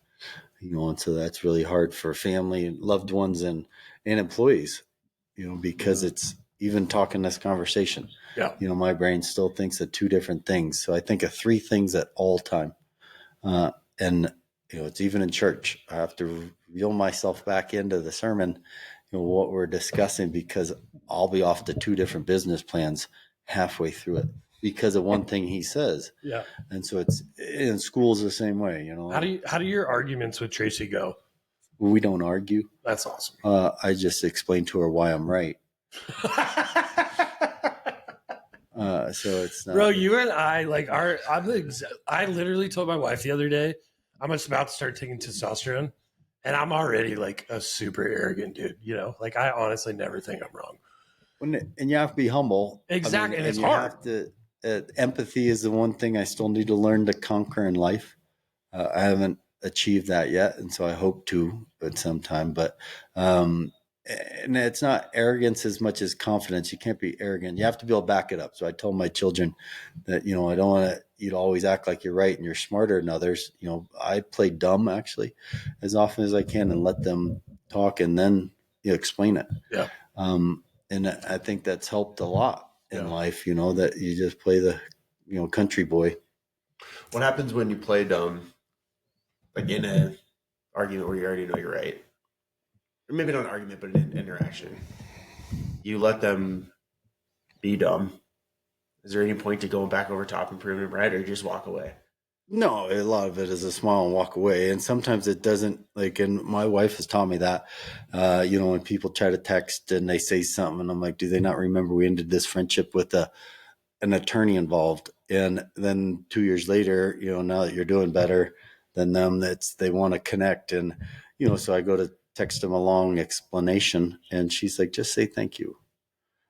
and so that's really hard for family and loved ones and employees, because it's even talking this conversation. Yeah. My brain still thinks of two different things. So I think of three things at all time. And, it's even in church. I have to reel myself back into the sermon, what we're discussing, because I'll be off to two different business plans halfway through it because of one thing he says. Yeah. And so it's in schools the same way, How do your arguments with Tracy go? We don't argue. That's awesome. I just explain to her why I'm right. So it's not. Bro, you and I I literally told my wife the other day, I'm just about to start taking testosterone and I'm already like a super arrogant dude, like I honestly never think I'm wrong. And you have to be humble. Exactly. And it's hard. Empathy is the one thing I still need to learn to conquer in life. I haven't achieved that yet. And so I hope to at some time, but, and it's not arrogance as much as confidence. You can't be arrogant. You have to be able to back it up. So I told my children that, I don't want you to always act like you're right and you're smarter than others. I play dumb actually as often as I can and let them talk and then explain it. Yeah. And I think that's helped a lot in life, that you just play the, country boy. What happens when you play dumb, like in an argument where you already know you're right? Or maybe not an argument, but an interaction. You let them be dumb. Is there any point to going back over top and proving them right, or you just walk away? No, a lot of it is a smile and walk away. And sometimes it doesn't, and my wife has taught me that, when people try to text and they say something and I'm like, do they not remember we ended this friendship with and an attorney involved. And then 2 years later, now that you're doing better than them, they want to connect. And, so I go to text them a long explanation, and she's like, just say thank you.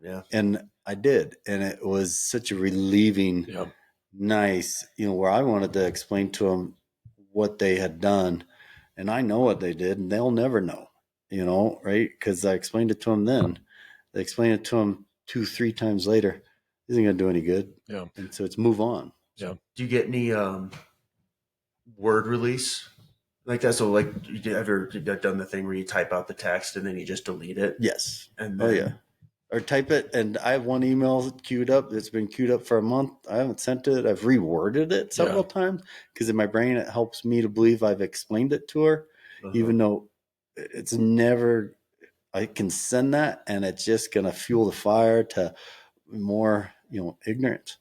Yeah. And I did. And it was such a relieving, nice, where I wanted to explain to them what they had done. And I know what they did, and they'll never know, right? Because I explained it to them then. They explain it to them 2-3 times later. Isn't going to do any good. Yeah. And so it's move on. Yeah. Do you get any word release like that? So like, you ever done the thing where you type out the text and then you just delete it? Yes. And then, Oh yeah. Or type it, and I have one email queued up. It's been queued up for a month. I haven't sent it. I've reworded it several times because in my brain it helps me to believe I've explained it to her, even though it's never. I can send that, and it's just going to fuel the fire to more, ignorance,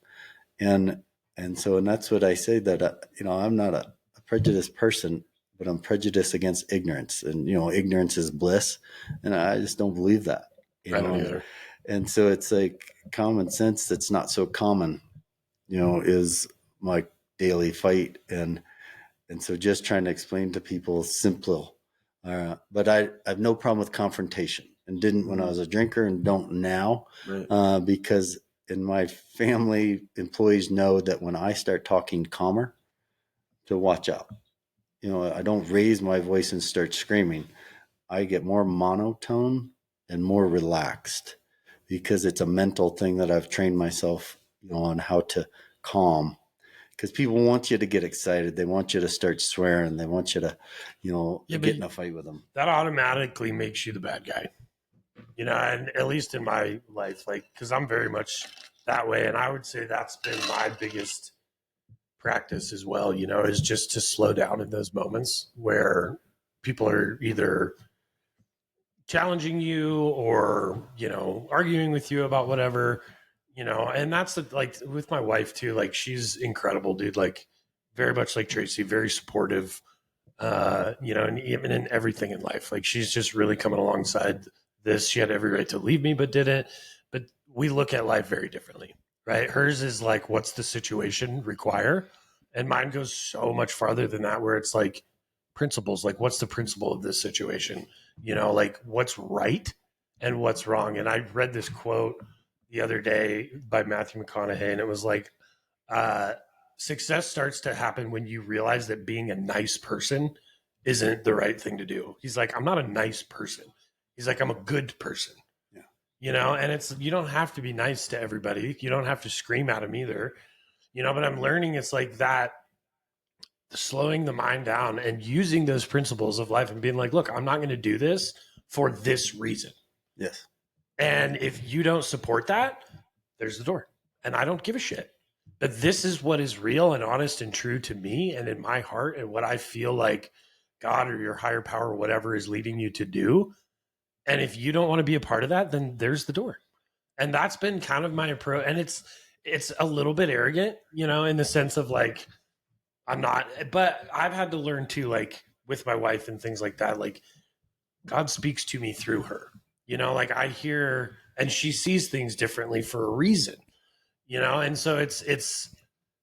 and that's what I say, that I'm not a prejudiced person, but I'm prejudiced against ignorance, and ignorance is bliss, and I just don't believe that. I don't either. And so it's like common sense that's not so common, is my daily fight. And so just trying to explain to people simple. But I have no problem with confrontation, and didn't when I was a drinker, and don't now, because in my family, employees know that when I start talking calmer, to watch out. I don't raise my voice and start screaming. I get more monotone and more relaxed, because it's a mental thing that I've trained myself, on how to calm. Because people want you to get excited. They want you to start swearing. They want you to, get in a fight with them. That automatically makes you the bad guy. And at least in my life, because I'm very much that way. And I would say that's been my biggest practice as well, is just to slow down in those moments where people are either challenging you or, arguing with you about whatever, and that's like with my wife too. Like, she's incredible, dude. Like, very much like Tracy, very supportive, and even in everything in life. Like, she's just really coming alongside this. She had every right to leave me, but didn't. But we look at life very differently, right? Hers is like, what's the situation require? And mine goes so much farther than that, where it's like principles, like what's the principle of this situation? Like what's right and what's wrong. And I read this quote the other day by Matthew McConaughey, and it was like, success starts to happen when you realize that being a nice person isn't the right thing to do. He's like, I'm not a nice person. He's like, I'm a good person. Yeah. And it's, you don't have to be nice to everybody. You don't have to scream at them either. But I'm learning it's like that, slowing the mind down and using those principles of life and being like, look, I'm not going to do this for this reason. Yes. And if you don't support that, there's the door. And I don't give a shit. But this is what is real and honest and true to me and in my heart, and what I feel like God or your higher power or whatever is leading you to do. And if you don't want to be a part of that, then there's the door. And that's been kind of my approach. And it's a little bit arrogant, in the sense of like, I'm not, but I've had to learn too, like with my wife and things like that, like God speaks to me through her, like I hear, and she sees things differently for a reason, and so it's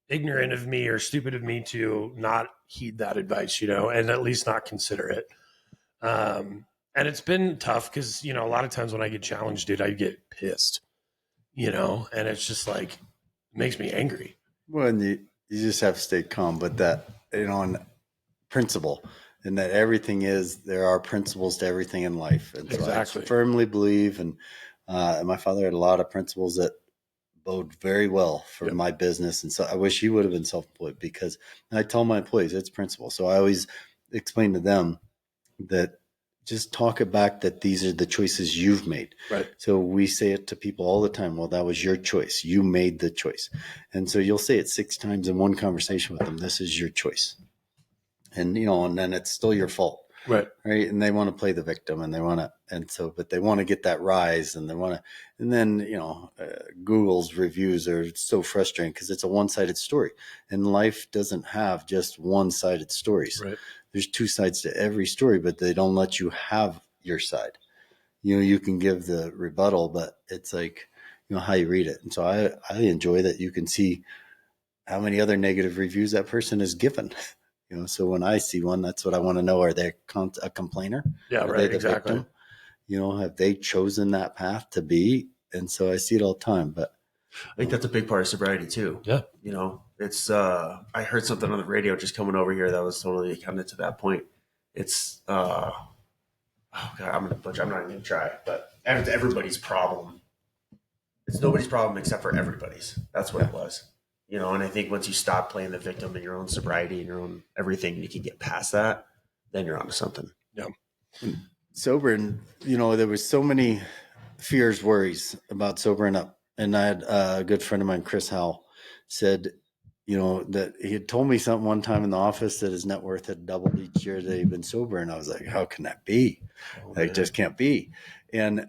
ignorant of me or stupid of me to not heed that advice, and at least not consider it. And it's been tough because, a lot of times when I get challenged, dude, I get pissed, and it's just like, it makes me angry. Well, and you just have to stay calm, but that, on principle, and that there are principles to everything in life. And so Exactly. I firmly believe, and my father had a lot of principles that bode very well for my business. And so I wish he would have been self-employed, because I tell my employees it's principle. So I always explain to them that just talk it back, that these are the choices you've made. Right. So we say it to people all the time. Well, that was your choice. You made the choice. And so you'll say it 6 times in one conversation with them. This is your choice. And, and then it's still your fault. Right. Right. And they want to play the victim, and but they want to get that rise, and then, Google's reviews are so frustrating because it's a one-sided story, and life doesn't have just one-sided stories. Right. There's 2 sides to every story, but they don't let you have your side. You can give the rebuttal, but it's like, how you read it. And so I enjoy that you can see how many other negative reviews that person has given. So when I see one, that's what I want to know. Are they a complainer? Yeah, Are right. they the Exactly. victim? Have they chosen that path to be? And so I see it all the time. But I think that's a big part of sobriety too. Yeah. It's I heard something on the radio just coming over here that was totally kind of to that point. It's oh God, I'm gonna butcher. I'm not even gonna try. But it's everybody's problem. It's nobody's problem except for everybody's. That's what it was. And I think once you stop playing the victim in your own sobriety and your own everything, and you can get past that, then you're onto something. Yeah. Sober, and there was so many fears, worries about sobering up. And I had a good friend of mine, Chris Howell, said, that he had told me something one time in the office that his net worth had doubled each year that he'd been sober. And I was like, how can that be? It just can't be. And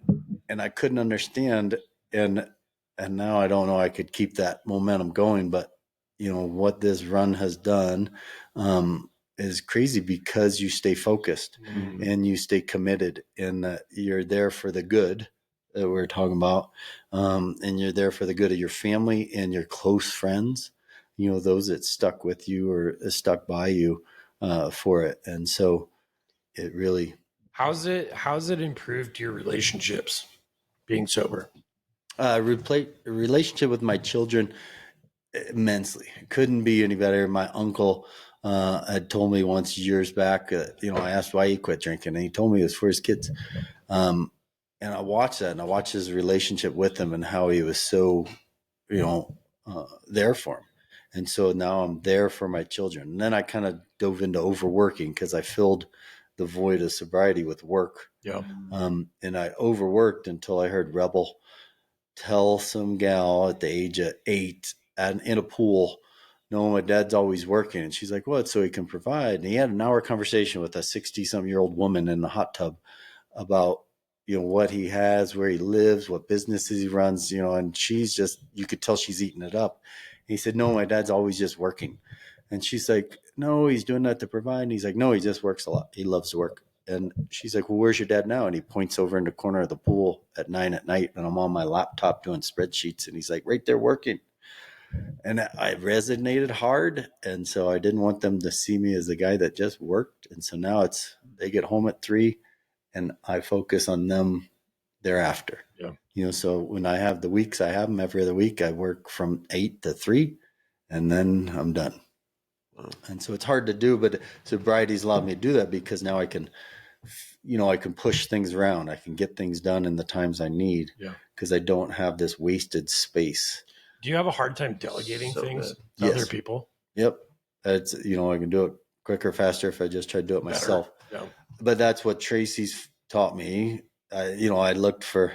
I couldn't understand. And now I don't know I could keep that momentum going, but what this run has done is crazy because you stay focused and you stay committed, and you're there for the good that we're talking about, and you're there for the good of your family and your close friends, those that stuck with you or stuck by you for it. And so it really. How's it improved your relationships being sober? Relationship with my children immensely. Couldn't be any better. My uncle had told me once years back, I asked why he quit drinking, and he told me it was for his kids. And I watched that, and I watched his relationship with them and how he was so, there for him. And so now I'm there for my children. And then I kind of dove into overworking because I filled the void of sobriety with work. Yeah. And I overworked until I heard Rebel tell some gal at the age of 8 in a pool, no, my dad's always working. And she's like, what? So he can provide. And he had an hour conversation with a 60-some-year-old woman in the hot tub about, what he has, where he lives, what businesses he runs, and she's just, you could tell she's eating it up. And he said, no, my dad's always just working. And she's like, no, he's doing that to provide. And he's like, no, he just works a lot. He loves to work. And she's like, well, where's your dad now? And he points over in the corner of the pool at 9 at night. And I'm on my laptop doing spreadsheets. And he's like, right there working. And I resonated hard. And so I didn't want them to see me as the guy that just worked. And so now they get home at 3 and I focus on them thereafter. Yeah. So when I have the weeks, I have them every other week. I work from 8 to 3 and then I'm done. Wow. And so it's hard to do, but sobriety's allowed me to do that because now I can, I can push things around. I can get things done in the times I need because I don't have this wasted space. Do you have a hard time delegating things to other people? Yep. It's, I can do it quicker, faster if I just try to do it myself. Yeah. But that's what Tracy's taught me. I looked for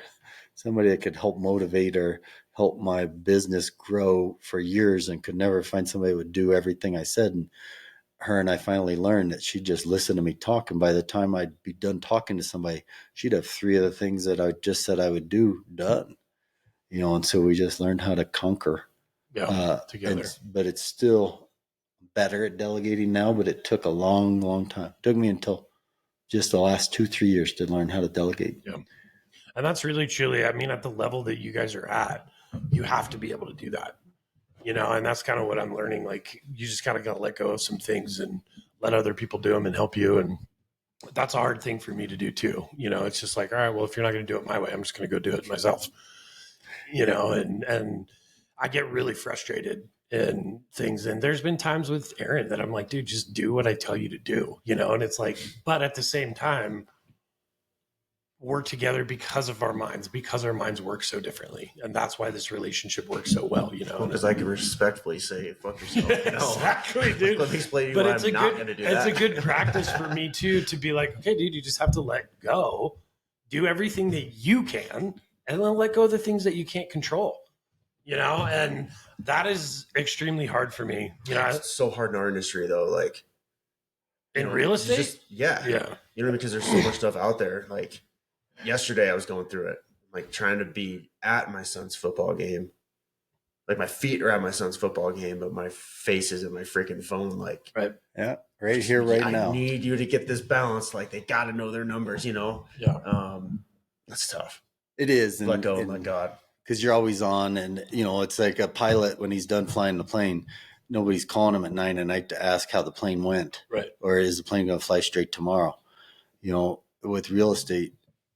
somebody that could help motivate or help my business grow for years and could never find somebody that would do everything I said. And her and I finally learned that she'd just listen to me talk. And by the time I'd be done talking to somebody, she'd have 3 of the things that I just said I would do done. And so we just learned how to conquer together. But it's still better at delegating now, but it took a long, long time. It took me until just the last 2-3 years to learn how to delegate. Yeah. And that's really, truly, at the level that you guys are at, you have to be able to do that, and that's kind of what I'm learning. Like, you just kind of got to let go of some things and let other people do them and help you. And that's a hard thing for me to do too. It's just like, all right, well, if you're not going to do it my way, I'm just going to go do it myself, and I get really frustrated in things. And there's been times with Aaron that I'm like, dude, just do what I tell you to do, and it's like, but at the same time, we're together because of our minds work so differently. And that's why this relationship works so well, Because I can respectfully say, fuck yourself. Exactly, dude. Let me explain to you but why it's I'm not going to do that. It's a good practice for me too, to be like, okay, dude, you just have to let go, do everything that you can, and then let go of the things that you can't control, and that is extremely hard for me. It's so hard in our industry though. Like in real estate. Yeah. Because there's so much stuff out there. Like, yesterday I was going through it, like trying to be at my son's football game. Like, my feet are at my son's football game, but my face is in my freaking phone. Like, right. Yeah. Right here, right now. I need you to get this balance. Like, they got to know their numbers, Yeah. That's tough. It is. Let go. My God. because you're always on, and it's like a pilot when he's done flying the plane. Nobody's calling him at 9 at night to ask how the plane went, Right. or is the plane going to fly straight tomorrow? With real estate,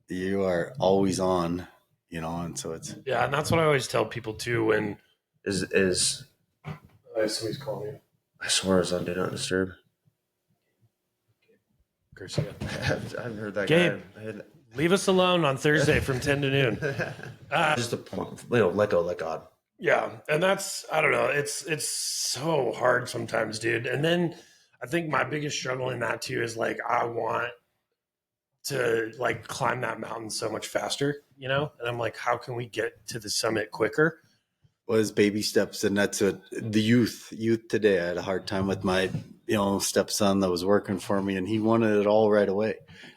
you are always on, and so it's and that's what I always tell people too. When Is somebody's calling me. I swear it's on Do Not Disturb. Garcia. I haven't heard that Gabe. guy. Leave us alone on Thursday from 10 to noon. Just a point. Let go, let God. Yeah, and that's, I don't know, it's so hard sometimes, dude. And then I think my biggest struggle in that too is like I want to like climb that mountain so much faster, And I'm like, how can we get to the summit quicker? was baby steps, and that's what the youth today. I had a hard time with my stepson that was working for me, and he wanted it all right away,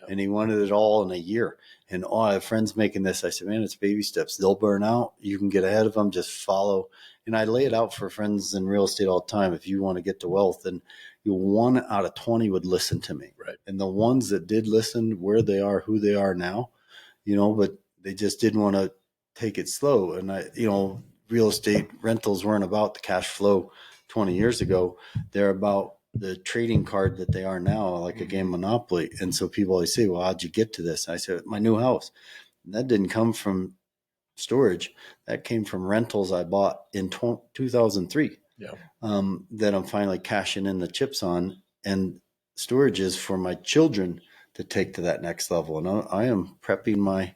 and he wanted it all in a year. And I have friends making this. I said, man, it's baby steps. They'll burn out. You can get ahead of them. Just follow. And I lay it out for friends in real estate all the time. If you want to get to wealth, and 1 out of 20 would listen to me. Right. And the ones that did listen, where they are, who they are now, but they just didn't want to take it slow. And real estate rentals weren't about the cash flow 20 years ago. They're about the trading card that they are now, like a game Monopoly. And so people always say, well, how'd you get to this? I said, my new house. And that didn't come from storage. That came from rentals I bought in 2003. Yeah. That I'm finally cashing in the chips on. And storage is for my children to take to that next level. And I am prepping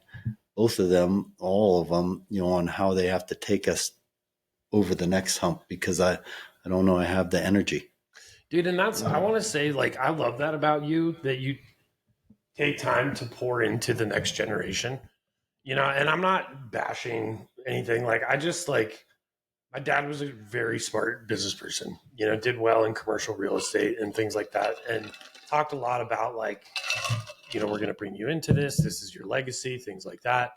both of them, all of them, on how they have to take us over the next hump, because I don't know I have the energy. Dude, and that's, I want to say, like, I love that about you, that you take time to pour into the next generation, and I'm not bashing anything. Like, I just, like, my dad was a very smart business person, did well in commercial real estate and things like that, and talked a lot about, like, we're going to bring you into this. This is your legacy, things like that,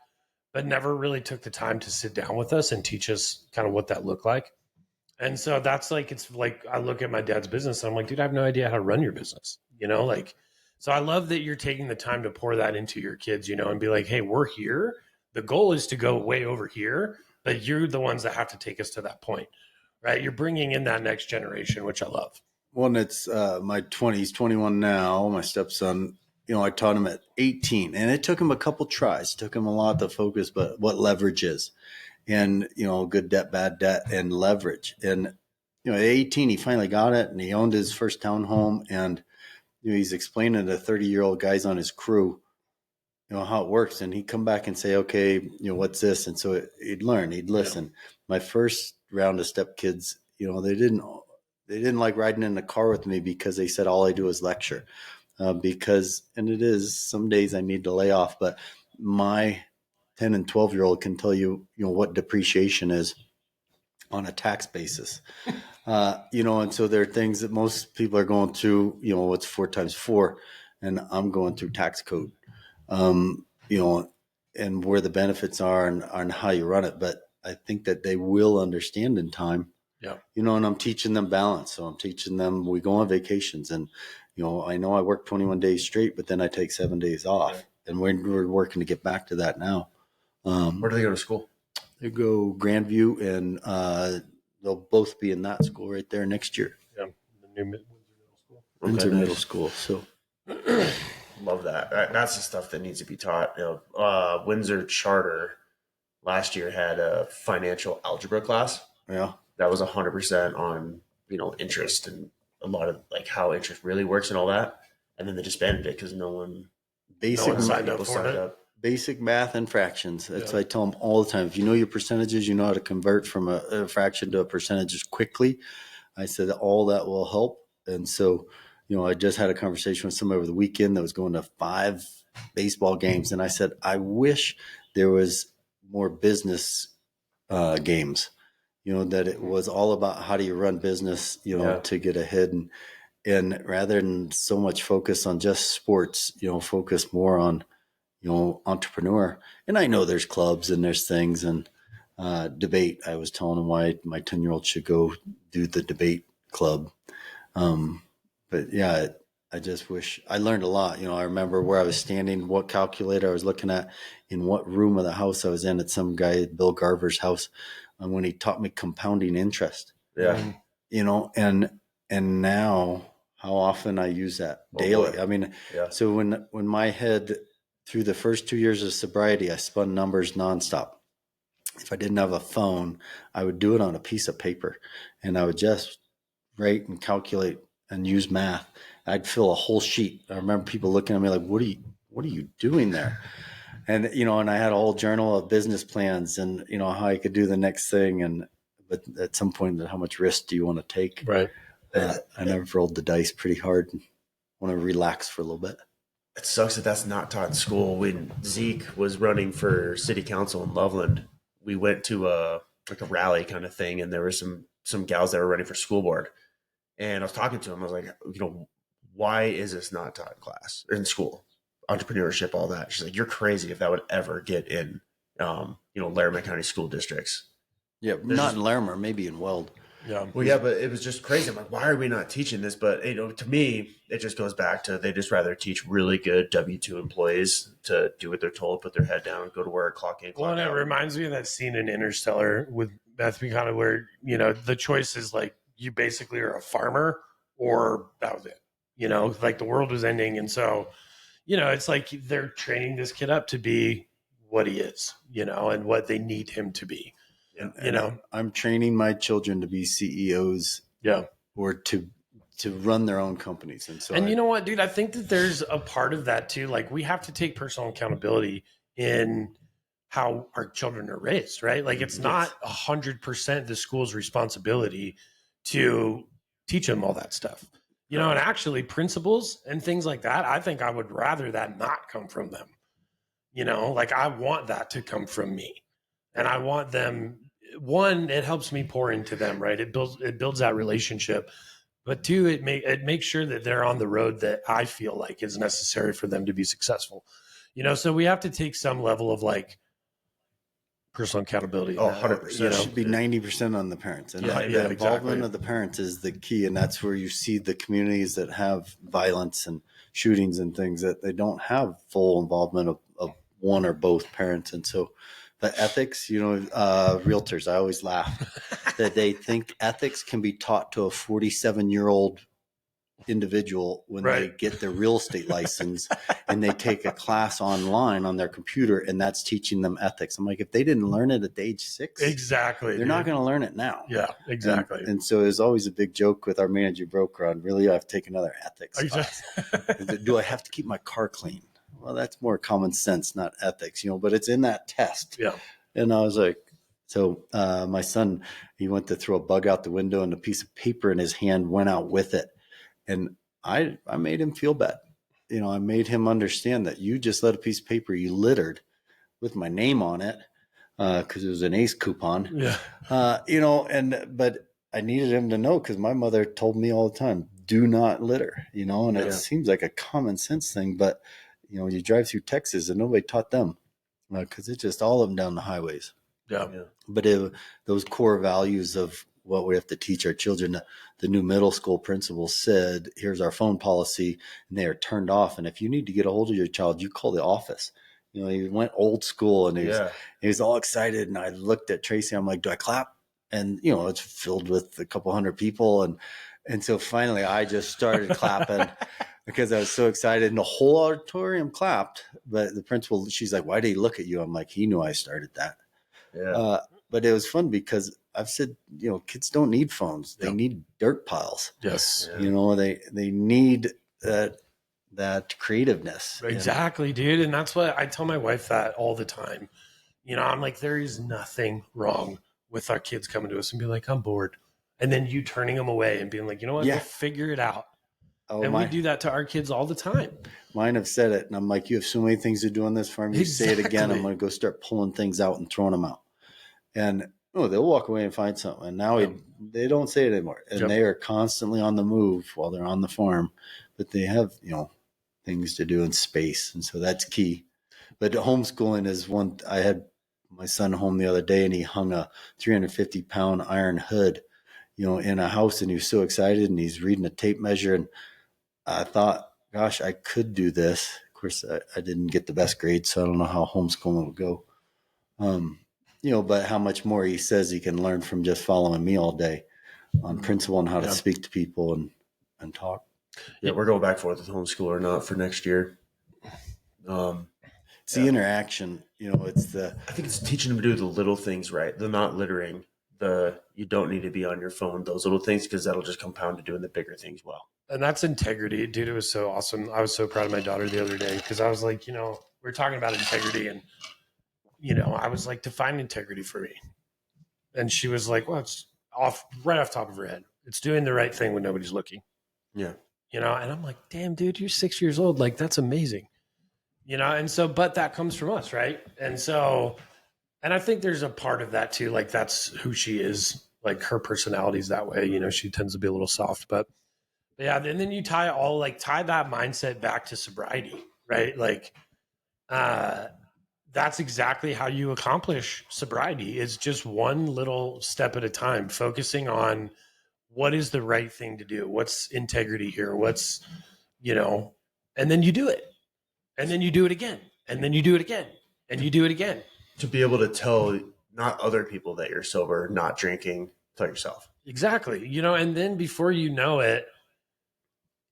but never really took the time to sit down with us and teach us kind of what that looked like. And so that's like, it's like, I look at my dad's business and I'm like, dude, I have no idea how to run your business, so I love that you're taking the time to pour that into your kids, and be like, hey, we're here. The goal is to go way over here, but you're the ones that have to take us to that point, right? You're bringing in that next generation, which I love. Well, it's my 20s, 21 now, my stepson, I taught him at 18, and it took him a couple tries. It took him a lot to focus, but what leverage is. And, good debt, bad debt, and leverage. And, at 18, he finally got it, and he owned his first townhome. And, he's explaining to 30-year-old guys on his crew, how it works. And he'd come back and say, okay, what's this? And so he'd learn, he'd listen. Yeah. My first round of stepkids, they didn't like riding in the car with me, because they said all I do is lecture. And it is, some days I need to lay off, but my 10 and 12-year-old can tell you, what depreciation is on a tax basis. And so there are things that most people are going through, what's 4 times 4, and I'm going through tax code, and where the benefits are and how you run it. But I think that they will understand in time. Yeah. And I'm teaching them balance. So I'm teaching them, we go on vacations, and, I know I work 21 days straight, but then I take 7 days off. Right. And we're working to get back to that now. Where do they go to school? They go Grandview, and they'll both be in that school right there next year. Yeah, the new Windsor Middle School. Windsor Middle School. So, love that. That's the stuff that needs to be taught. Windsor Charter last year had a financial algebra class. Yeah, that was 100% on interest and a lot of like how interest really works and all that. And then they disbanded it because no one signed up. Basic math and fractions. That's what I tell them all the time. If you know your percentages, you know how to convert from a fraction to a percentage quickly. I said that all that will help. And so, I just had a conversation with somebody over the weekend that was going to 5 baseball games. And I said, I wish there was more business games, that it was all about how do you run business, to get ahead. And rather than so much focus on just sports, focus more on, entrepreneur. And I know there's clubs and there's things and debate. I was telling him why my 10-year-old should go do the debate club. But yeah, I just wish I learned a lot. I remember where I was standing, what calculator I was looking at, in what room of the house I was in at some guy, Bill Garver's house, and when he taught me compounding interest. Yeah. And now how often I use that daily. Boy. I mean, Yeah. so when my head through the first 2 years of sobriety, I spun numbers nonstop. If I didn't have a phone, I would do it on a piece of paper, and I would just write and calculate and use math. I'd fill a whole sheet. I remember people looking at me like, what are you doing there? And, and I had a whole journal of business plans and, how I could do the next thing. But at some point, how much risk do you want to take? Right. I never rolled the dice pretty hard and want to relax for a little bit. It sucks that that's not taught in school. When Zeke was running for city council in Loveland, we went to a rally kind of thing, and there were some gals that were running for school board. And I was talking to them. I was like, why is this not taught in class or in school? Entrepreneurship, all that. She's like, you're crazy if that would ever get in, Laramie County school districts. Yeah, not in Larimer, maybe in Weld. Yeah. Well, yeah, but it was just crazy. I'm like, why are we not teaching this? But, to me, it just goes back to they just rather teach really good W-2 employees to do what they're told, put their head down, go to work, clock in, clock Well, and out. it reminds me of that scene in Interstellar with Matthew McConaughey where, the choice is like you basically are a farmer or that was it. Like the world was ending. And so, it's like they're training this kid up to be what he is, and what they need him to be. And I'm training my children to be CEOs. Yeah. Or to run their own companies. And so, you know what, dude, I think that there's a part of that too. Like we have to take personal accountability in how our children are raised, right? Like it's not 100% the school's responsibility to teach them all that stuff, and actually principles and things like that. I think I would rather that not come from them, like I want that to come from me, and I want them. One, it helps me pour into them, right? It builds that relationship. But two, it makes sure that they're on the road that I feel like is necessary for them to be successful. So we have to take some level of like personal accountability. Oh, 100%. It should be 90% on the parents. And the involvement of the parents is the key. And that's where you see the communities that have violence and shootings and things that they don't have full involvement of one or both parents. And so the ethics, realtors, I always laugh that they think ethics can be taught to a 47-year-old individual when they get their real estate license and they take a class online on their computer and that's teaching them ethics. I'm like, if they didn't learn it at age 6, exactly, they're not going to learn it now. Yeah, exactly. And so there's always a big joke with our managing broker on, really, I have to take another ethics class. Do I have to keep my car clean? Well, that's more common sense, not ethics, but it's in that test. Yeah. And I was like, so my son, he went to throw a bug out the window and a piece of paper in his hand went out with it. And I made him feel bad. I made him understand that you just let a piece of paper you littered with my name on it because it was an ACE coupon. Yeah. But I needed him to know because my mother told me all the time, do not litter, and it seems like a common sense thing, but you drive through Texas and nobody taught them because it's just all of them down the highways. Yeah. But those core values of what we have to teach our children, the new middle school principal said, here's our phone policy, and they are turned off. And if you need to get a hold of your child, you call the office. He went old school and he was all excited. And I looked at Tracy, I'm like, do I clap? And, it's filled with a couple hundred people. And so finally I just started clapping because I was so excited and the whole auditorium clapped. But the principal, she's like, why did he look at you? I'm like, he knew I started that. Yeah. But it was fun because I've said, kids don't need phones. They need dirt piles. Yes. Yeah. They need that creativeness. Exactly, dude. And that's what I tell my wife that all the time. I'm like, there is nothing wrong with our kids coming to us and be like, I'm bored. And then you turning them away and being like, you know what? They'll figure it out. Oh, and we do that to our kids all the time. Mine have said it. And I'm like, you have so many things to do on this farm. You Exactly. say it again. I'm going to go start pulling things out and throwing them out. And they'll walk away and find something. And now they don't say it anymore. And they are constantly on the move while they're on the farm. But they have, things to do in space. And so that's key. But homeschooling is one. I had my son home the other day and he hung a 350-pound iron hood, in a house. And he was so excited and he's reading a tape measure. And I thought, gosh, I could do this. Of course, I didn't get the best grades, so I don't know how homeschooling will go. But how much more he says he can learn from just following me all day on principle and how to speak to people and talk. Yeah, we're going back and forth with homeschool or not for next year. It's the interaction, it's I think it's teaching them to do the little things right. The not littering, you don't need to be on your phone, those little things, because that'll just compound to doing the bigger things well. And that's integrity, dude. It was so awesome. I was so proud of my daughter the other day because I was like, we were talking about integrity, and I was like, define integrity for me. And she was like, well, it's right off the top of her head. It's doing the right thing when nobody's looking. Yeah. And I'm like, damn, dude, you're 6 years old. Like, that's amazing. And so, but that comes from us, right? And so, and I think there's a part of that too. Like, that's who she is. Like, her personality's that way. She tends to be a little soft, but yeah. And then you tie that mindset back to sobriety, right? Like, that's exactly how you accomplish sobriety. Is just one little step at a time, focusing on what is the right thing to do. What's integrity here? What's, and then you do it. And then you do it again. And then you do it again. And you do it again. To be able to tell not other people that you're sober, not drinking, tell yourself. Exactly. And then before you know it,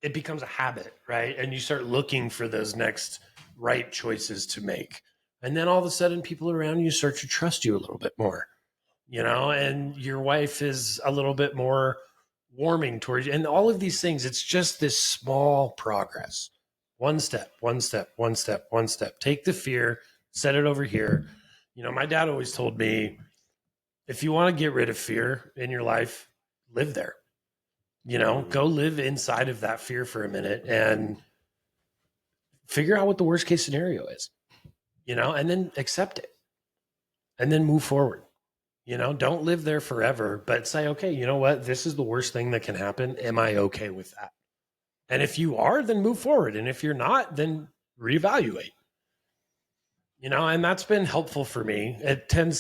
it becomes a habit, right? And you start looking for those next right choices to make. And then all of a sudden people around you start to trust you a little bit more, and your wife is a little bit more warming towards you. And all of these things, it's just this small progress. One step, one step, one step, one step. Take the fear, set it over here. My dad always told me, if you want to get rid of fear in your life, live there. Go live inside of that fear for a minute and figure out what the worst case scenario is, and then accept it and then move forward. Don't live there forever, but say, okay, you know what? This is the worst thing that can happen. Am I okay with that? And if you are, then move forward. And if you're not, then reevaluate. And that's been helpful for me. I tend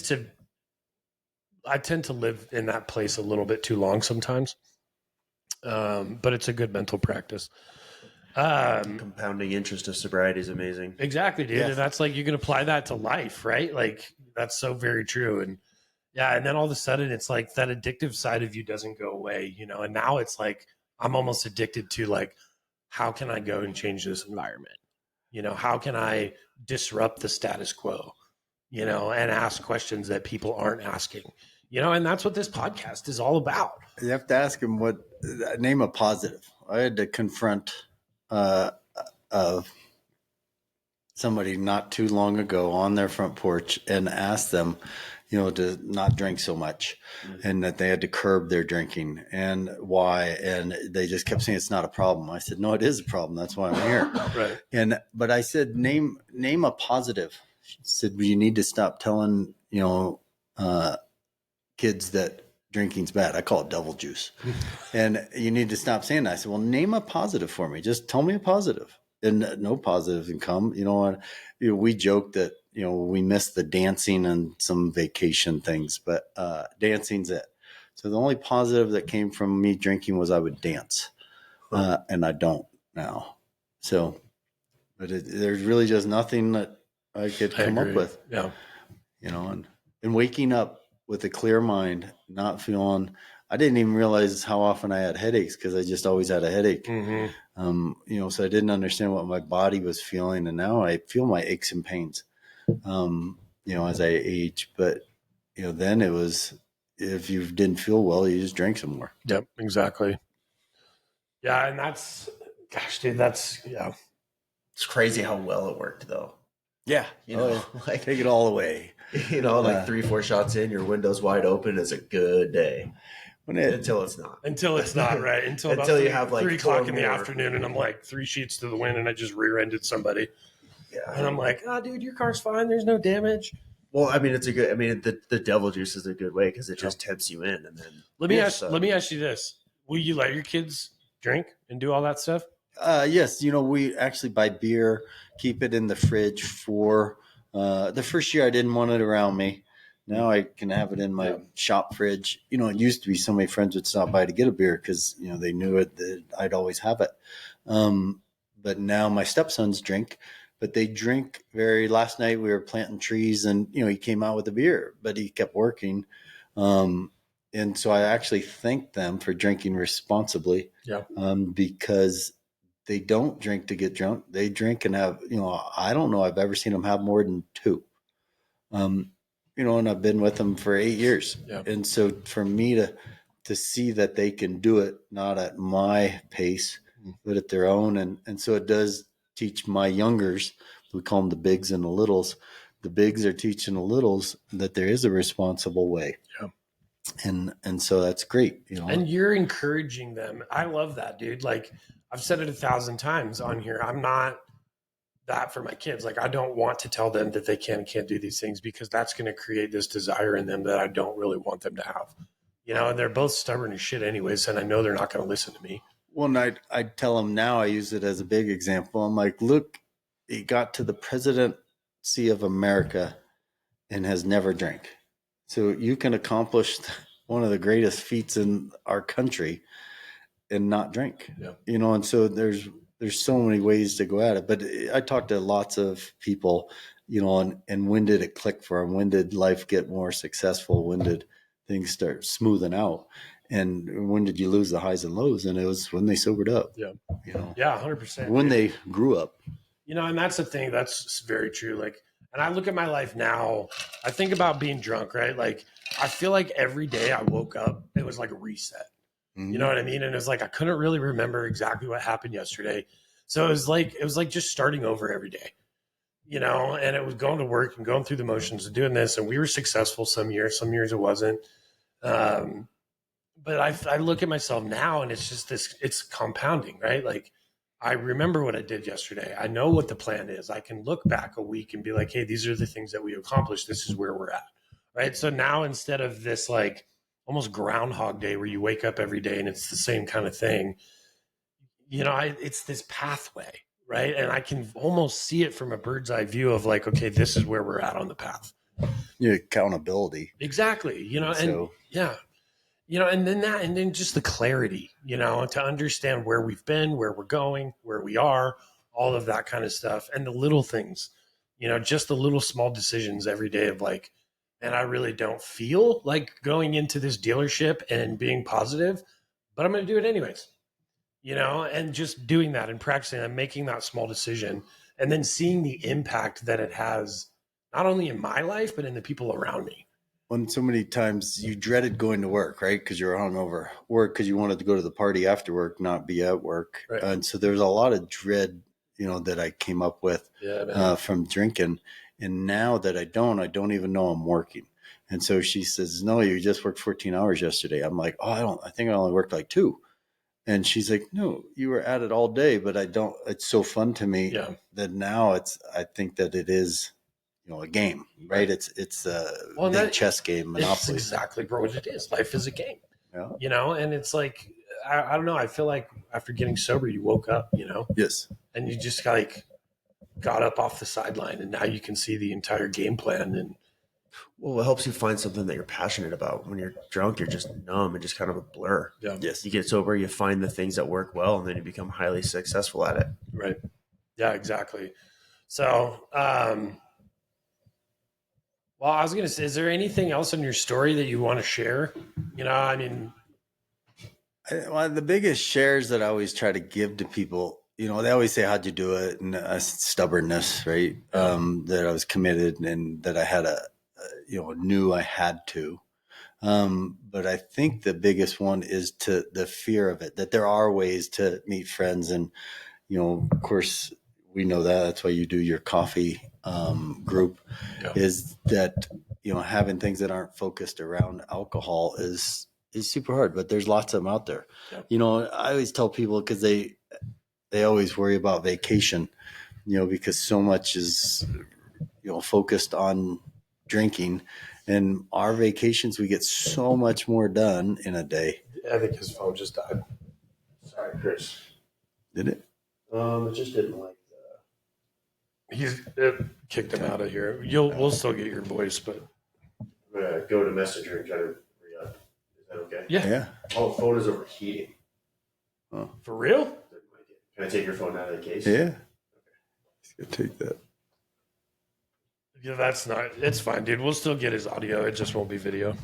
to live in that place a little bit too long sometimes. But it's a good mental practice. Compounding interest of sobriety is amazing. Exactly, dude. Yeah. And that's like, you can apply that to life, right? Like, that's so very true. And yeah. And then all of a sudden it's like that addictive side of you doesn't go away, and now it's like, I'm almost addicted to, like, how can I go and change this environment? How can I disrupt the status quo, and ask questions that people aren't asking, and that's what this podcast is all about. You have to ask him name a positive. I had to confront somebody not too long ago on their front porch and ask them, to not drink so much, and that they had to curb their drinking, and why. And they just kept saying it's not a problem. I said, no, it is a problem. That's why I'm here. Right. But I said, name a positive. She said, well, you need to stop telling, kids that drinking's bad. I call it devil juice. And you need to stop saying that. I said, well, name a positive for me. Just tell me a positive. And no positive can come. We joke that, we miss the dancing and some vacation things, but dancing's it. So the only positive that came from me drinking was I would dance, and I don't now. So, but there's really just nothing that I could come up with. Yeah. And waking up with a clear mind, not feeling. I didn't even realize how often I had headaches because I just always had a headache. Mm-hmm. So I didn't understand what my body was feeling, and now I feel my aches and pains. As I age, but then it was, if you didn't feel well, you just drank some more. Yep, exactly. Yeah, and gosh, dude, it's crazy how well it worked, though. Yeah, like take it all away. 3-4 shots in, your window's wide open. It's a good day. Until it's not. Until it's not, right? Until you have like 3 o'clock in the afternoon, and I'm like 3 sheets to the wind, and I just rear-ended somebody. Yeah, and I'm like, dude, your car's fine. There's no damage. Well, I mean, the devil juice is a good way because it just tempts you in. And then let me ask you this: will you let your kids drink and do all that stuff? Yes. We actually buy beer, keep it in the fridge for the first year. I didn't want it around me. Now I can have it in my shop fridge. It used to be so many friends would stop by to get a beer because, they knew it, that I'd always have it. But now my stepsons drink, but they drink last night we were planting trees and, he came out with a beer, but he kept working. And so I actually thank them for drinking responsibly. Yeah. Because they don't drink to get drunk. They drink and have, I don't know I've ever seen them have more than two. And I've been with them for 8 years. Yeah. And so for me to see that they can do it, not at my pace, but at their own. And so it does teach my youngers, we call them the bigs and the littles. The bigs are teaching the littles that there is a responsible way. Yeah. And so that's great. And you're encouraging them. I love that, dude. Like I've said it 1,000 times on here. I'm not that for my kids. Like I don't want to tell them that they can and can't do these things because that's going to create this desire in them that I don't really want them to have. And they're both stubborn as shit anyways, and I know they're not going to listen to me. Well, and I tell them now, I use it as a big example. I'm like, look, he got to the presidency of America and has never drank. So you can accomplish one of the greatest feats in our country and not drink. Yeah. And so there's so many ways to go at it. But I talked to lots of people, and when did it click for them? When did life get more successful? When did things start smoothing out? And when did you lose the highs and lows? And it was when they sobered up. Yeah. Yeah, 100%. When they grew up. And that's the thing. That's very true. Like, and I look at my life now, I think about being drunk, right? Like, I feel like every day I woke up, it was like a reset. You know what I mean? And it was like I couldn't really remember exactly what happened yesterday. So it was like just starting over every day. And it was going to work and going through the motions of doing this. And we were successful some years it wasn't. But I look at myself now and it's just it's compounding, right? Like I remember what I did yesterday. I know what the plan is. I can look back a week and be like, hey, these are the things that we accomplished. This is where we're at. Right. So now instead of this like almost Groundhog Day where you wake up every day and it's the same kind of thing, it's this pathway. Right. And I can almost see it from a bird's eye view of like, okay, this is where we're at on the path. Accountability. Exactly. And then just the clarity, to understand where we've been, where we're going, where we are, all of that kind of stuff. And the little things, just the little small decisions every day of like, and I really don't feel like going into this dealership and being positive, but I'm going to do it anyways, and just doing that and practicing and making that small decision and then seeing the impact that it has, not only in my life, but in the people around me. When so many times you dreaded going to work, right? Because you're hungover, work because you wanted to go to the party after work, not be at work. Right. And so there's a lot of dread, that I came up with from drinking. And now that I don't even know I'm working. And so she says, no, you just worked 14 hours yesterday. I'm like, I think I only worked like 2. And she's like, no, you were at it all day, but it's so fun to me that now I think that it is, a game, right? It's a big chess game, Monopoly. That's exactly what it is. Life is a game, yeah. And it's like, I don't know. I feel like after getting sober, you woke up, Yes. And you just like got up off the sideline and now you can see the entire game plan. And well, it helps you find something that you're passionate about. When you're drunk, you're just numb and just kind of a blur. Yeah. Yes. You get sober, you find the things that work well, and then you become highly successful at it. Right. Yeah, exactly. So, well, I was going to say, is there anything else in your story that you want to share? The biggest shares that I always try to give to people, they always say, how'd you do it? And stubbornness, right? That I was committed and that I had knew I had to. But I think the biggest one is to the fear of it, that there are ways to meet friends. And, of course, we know that. That's why you do your coffee group, is that, having things that aren't focused around alcohol is super hard, but there's lots of them out there. I always tell people, because they always worry about vacation, because so much is, focused on drinking, and our vacations, we get so much more done in a day. I think his phone just died. Sorry, Chris. Did it? It just didn't like It kicked him out of here. We'll still get your voice, but I'm gonna go to Messenger and try to re-up. Is that okay? Yeah. Yeah. Oh, phone is overheating. For real? Can I take your phone out of the case? Yeah. He's going to take that. Yeah, it's fine, dude. We'll still get his audio. It just won't be video.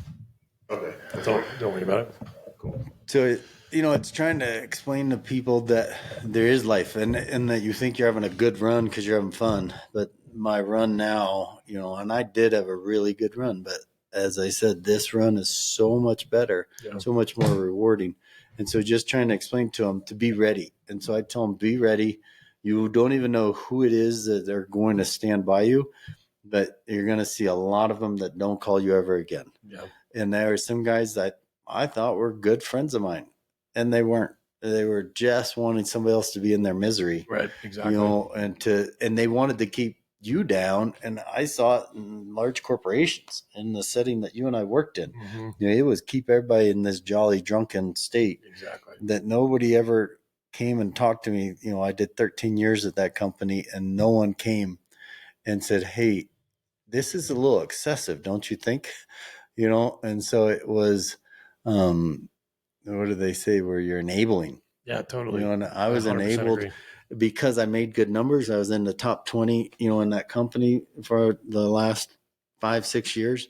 Okay. Don't worry about it. Cool. So, it's trying to explain to people that there is life and that you think you're having a good run because you're having fun. But my run now, and I did have a really good run. But as I said, this run is so much better, so much more rewarding. And so just trying to explain to them to be ready. And so I tell them, be ready. You don't even know who it is that they're going to stand by you, but you're going to see a lot of them that don't call you ever again. Yeah. And there are some guys that I thought were good friends of mine, and they weren't. They were just wanting somebody else to be in their misery. Right. Exactly. And they wanted to keep you down. And I saw it in large corporations in the setting that you and I worked in. Mm-hmm. It was keep everybody in this jolly drunken state. Exactly. That nobody ever came and talked to me. I did 13 years at that company, and no one came and said, "Hey, this is a little excessive, don't you think?" And so it was, what do they say, where you're enabling? Yeah, totally. And I was enabled agree. because I made good numbers. I was in the top 20, in that company for the last 5-6 years,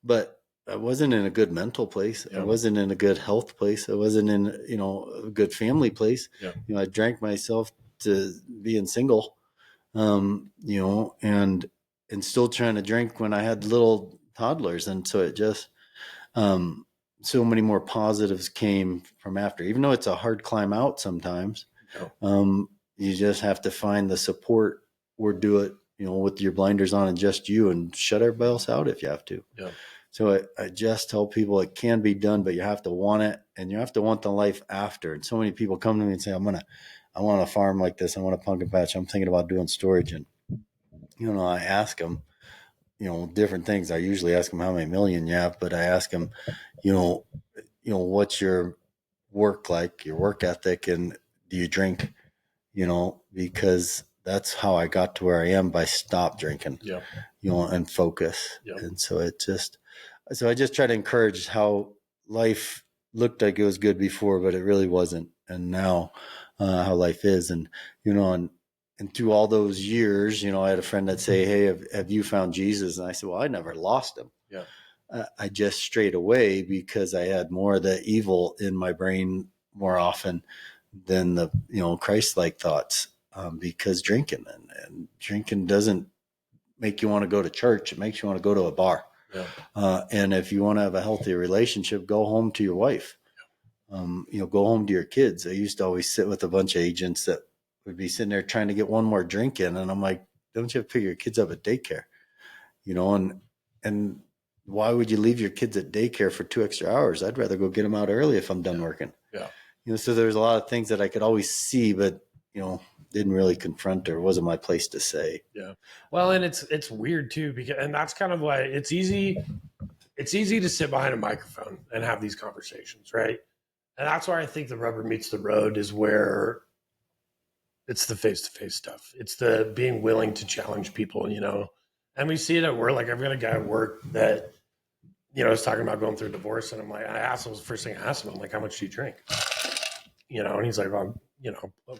but I wasn't in a good mental place. Yeah. I wasn't in a good health place. I wasn't in, a good family place. Yeah. I drank myself to being single, and still trying to drink when I had little toddlers. And so it just, so many more positives came from after, even though it's a hard climb out sometimes. Yeah. You just have to find the support or do it, with your blinders on and just you, and shut everybody else out if you have to. Yeah. So I just tell people it can be done, but you have to want it, and you have to want the life after. And so many people come to me and say, I want a farm like this. I want a pumpkin patch. I'm thinking about doing storage. And, I ask them, different things. I usually ask them how many million you have, but I ask them, what's your work like, your work ethic, and do you drink? Because that's how I got to where I am, by stop drinking. Yeah. And focus. Yeah. And so I just try to encourage how life looked like it was good before, but it really wasn't. And now, how life is, and and through all those years, I had a friend that say, "Hey, have you found Jesus?" And I said, "Well, I never lost him. Yeah. I just strayed away because I had more of the evil in my brain more often than the Christ-like thoughts, because drinking and drinking doesn't make you want to go to church. It makes you want to go to a bar. Yeah. And if you want to have a healthy relationship, go home to your wife. Go home to your kids. I used to always sit with a bunch of agents that would be sitting there trying to get one more drink in, and I'm like, "Don't you have to pick your kids up at daycare?" And why would you leave your kids at daycare for 2 extra hours? I'd rather go get them out early if I'm done working. Yeah. So there's a lot of things that I could always see, but didn't really confront, or wasn't my place to say. Yeah. Well, and it's weird too, and that's kind of why it's easy to sit behind a microphone and have these conversations, right? And that's where I think the rubber meets the road, is where it's the face-to-face stuff. It's the being willing to challenge people, and we see it at work. Like, I've got a guy at work that, is talking about going through a divorce, and I'm like, the first thing I asked him, I'm like, "How much do you drink?" And he's like, "Well,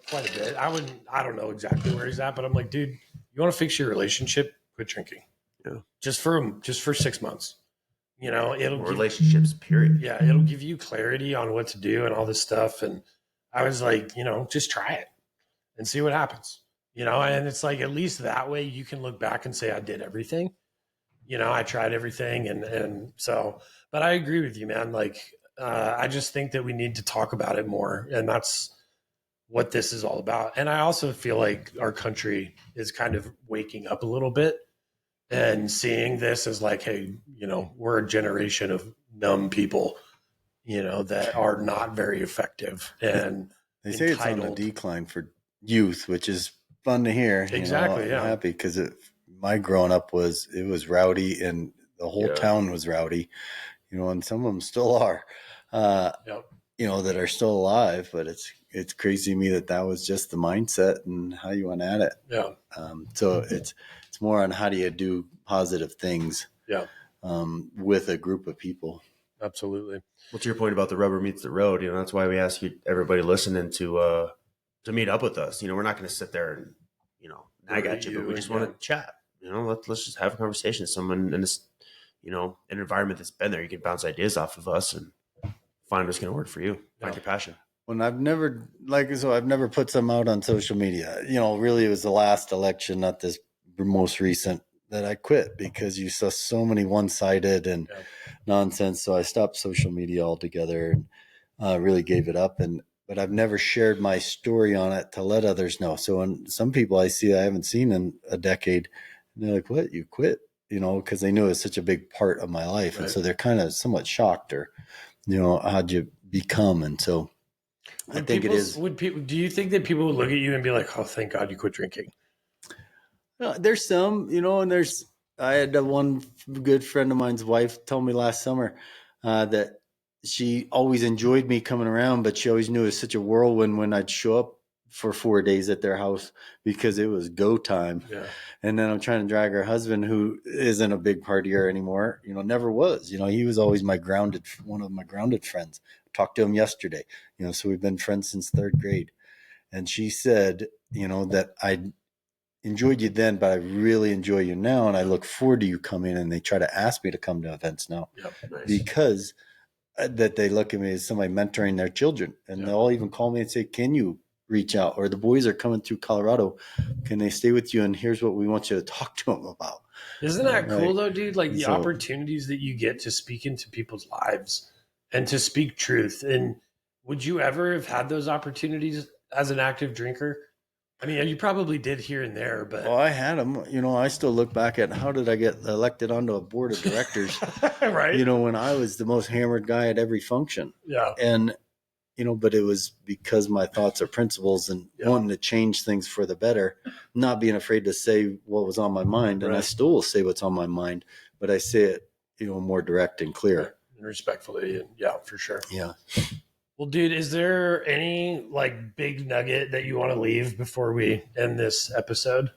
quite a bit." I don't know exactly where he's at, but I'm like, "Dude, you want to fix your relationship? Quit drinking." Yeah. Just for 6 months. Relationships, period. Yeah, it'll give you clarity on what to do and all this stuff. And I was like, just try it and see what happens. And it's like, at least that way you can look back and say, I did everything. I tried everything. And so, but I agree with you, man. Like, I just think that we need to talk about it more. And that's what this is all about. And I also feel like our country is kind of waking up a little bit and seeing this as like, hey, we're a generation of numb people, that are not very effective. And they say it's on the decline for youth, which is fun to hear. Exactly. I'm yeah. happy because my growing up was rowdy, and the whole town was rowdy, and some of them still are, Yep. That are still alive. But it's crazy to me that was just the mindset and how you went at it. Yeah. So it's more on how do you do positive things. Yeah. With a group of people. Absolutely. Well, to your point about the rubber meets the road, that's why we ask you, everybody listening, to to meet up with us. We're not going to sit there and, nag at you, but we just want to chat. Let's just have a conversation. Someone in this, an environment that's been there, you can bounce ideas off of us and find what's going to work for you. Find your passion. When I've never put some out on social media. Really, it was the last election, not this most recent, that I quit because you saw so many one-sided and nonsense. So I stopped social media altogether and really gave it up. But I've never shared my story on it to let others know. So when some people I haven't seen in a decade, and they're like, "What? You quit?" Because they knew it was such a big part of my life, right. And so they're kind of somewhat shocked, or how'd you become? And so I think it is. Do you think that people would look at you and be like, "Oh, thank God you quit drinking"? There's some, and I had one good friend of mine's wife tell me last summer that she always enjoyed me coming around, but she always knew it was such a whirlwind when I'd show up for 4 days at their house because it was go time. Yeah. And then I'm trying to drag her husband, who isn't a big partier anymore, never was. He was always one of my grounded friends. Talked to him yesterday, so we've been friends since 3rd grade. And she said, that I enjoyed you then, but I really enjoy you now. And I look forward to you coming. And they try to ask me to come to events now. Yep, nice. Because that they look at me as somebody mentoring their children. And they'll even call me and say, "Can you reach out?" Or, "The boys are coming through Colorado. Can they stay with you? And here's what we want you to talk to them about." Isn't that cool though, dude? Like the opportunities that you get to speak into people's lives and to speak truth. And would you ever have had those opportunities as an active drinker? I mean, you probably did here and there, but... Well, I had them. I still look back at how did I get elected onto a board of directors, right? When I was the most hammered guy at every function. Yeah. And, but it was because my thoughts are principles and wanting to change things for the better, not being afraid to say what was on my mind. And I still will say what's on my mind, but I say it, more direct and clear. Right. And respectfully. And yeah, for sure. Yeah. Well, dude, is there any big nugget that you want to leave before we end this episode?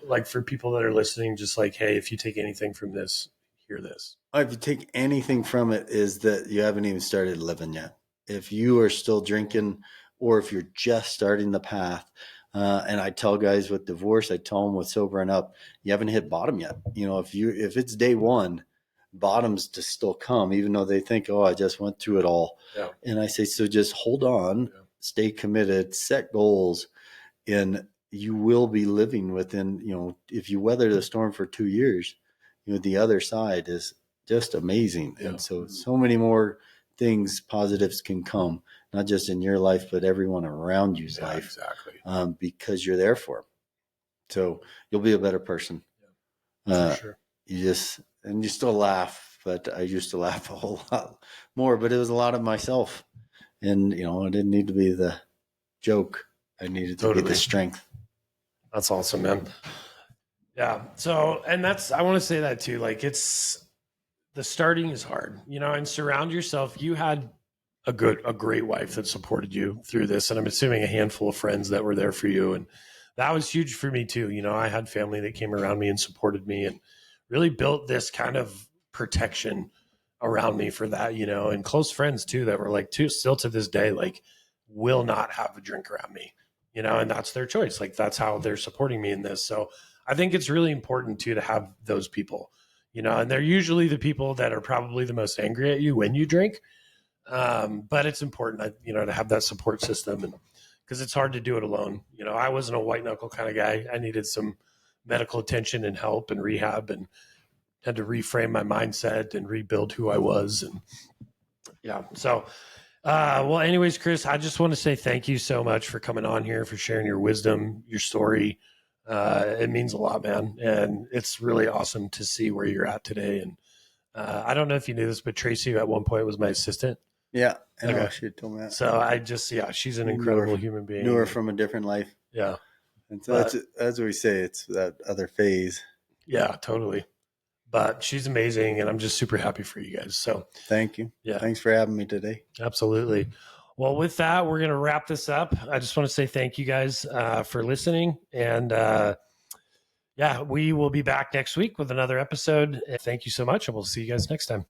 Like for people that are listening, just hey, if you take anything from this, hear this. If you take anything from it is that you haven't even started living yet. If you are still drinking or if you're just starting the path, and I tell guys with divorce, I tell them with sobering up, you haven't hit bottom yet. If it's day one, bottoms to still come, even though they think, "Oh, I just went through it all." Yeah. And I say, so just hold on, stay committed, set goals, and you will be living within, if you weather the storm for 2 years, the other side is just amazing. Yeah. And so many more things, positives can come, not just in your life, but everyone around you's life. Exactly. Because you're there for them. So you'll be a better person. Yeah, for sure. And you still laugh, but I used to laugh a whole lot more, but it was a lot of myself. And, I didn't need to be the joke. I needed to be the strength. That's awesome, man. Yeah. So, and I want to say that too. The starting is hard, and surround yourself. You had a great wife that supported you through this. And I'm assuming a handful of friends that were there for you. And that was huge for me too. I had family that came around me and supported me and really built this kind of protection around me for that, and close friends too, that were still to this day, will not have a drink around me, and that's their choice. That's how they're supporting me in this. So I think it's really important too, to have those people, and they're usually the people that are probably the most angry at you when you drink. But it's important, to have that support system, and because it's hard to do it alone. I wasn't a white knuckle kind of guy. I needed some medical attention and help and rehab, and had to reframe my mindset and rebuild who I was. And yeah. So, well, anyways, Chris, I just want to say thank you so much for coming on here, for sharing your wisdom, your story. It means a lot, man. And it's really awesome to see where you're at today. And I don't know if you knew this, but Tracy at one point was my assistant. Yeah. Okay. She told me that. So she's an incredible human being. Knew her from a different life. Yeah. And so that's what we say. It's that other phase. Yeah, totally. But she's amazing, and I'm just super happy for you guys. So thank you. Yeah. Thanks for having me today. Absolutely. Well, with that, we're going to wrap this up. I just want to say thank you guys for listening. And we will be back next week with another episode. Thank you so much, and we'll see you guys next time.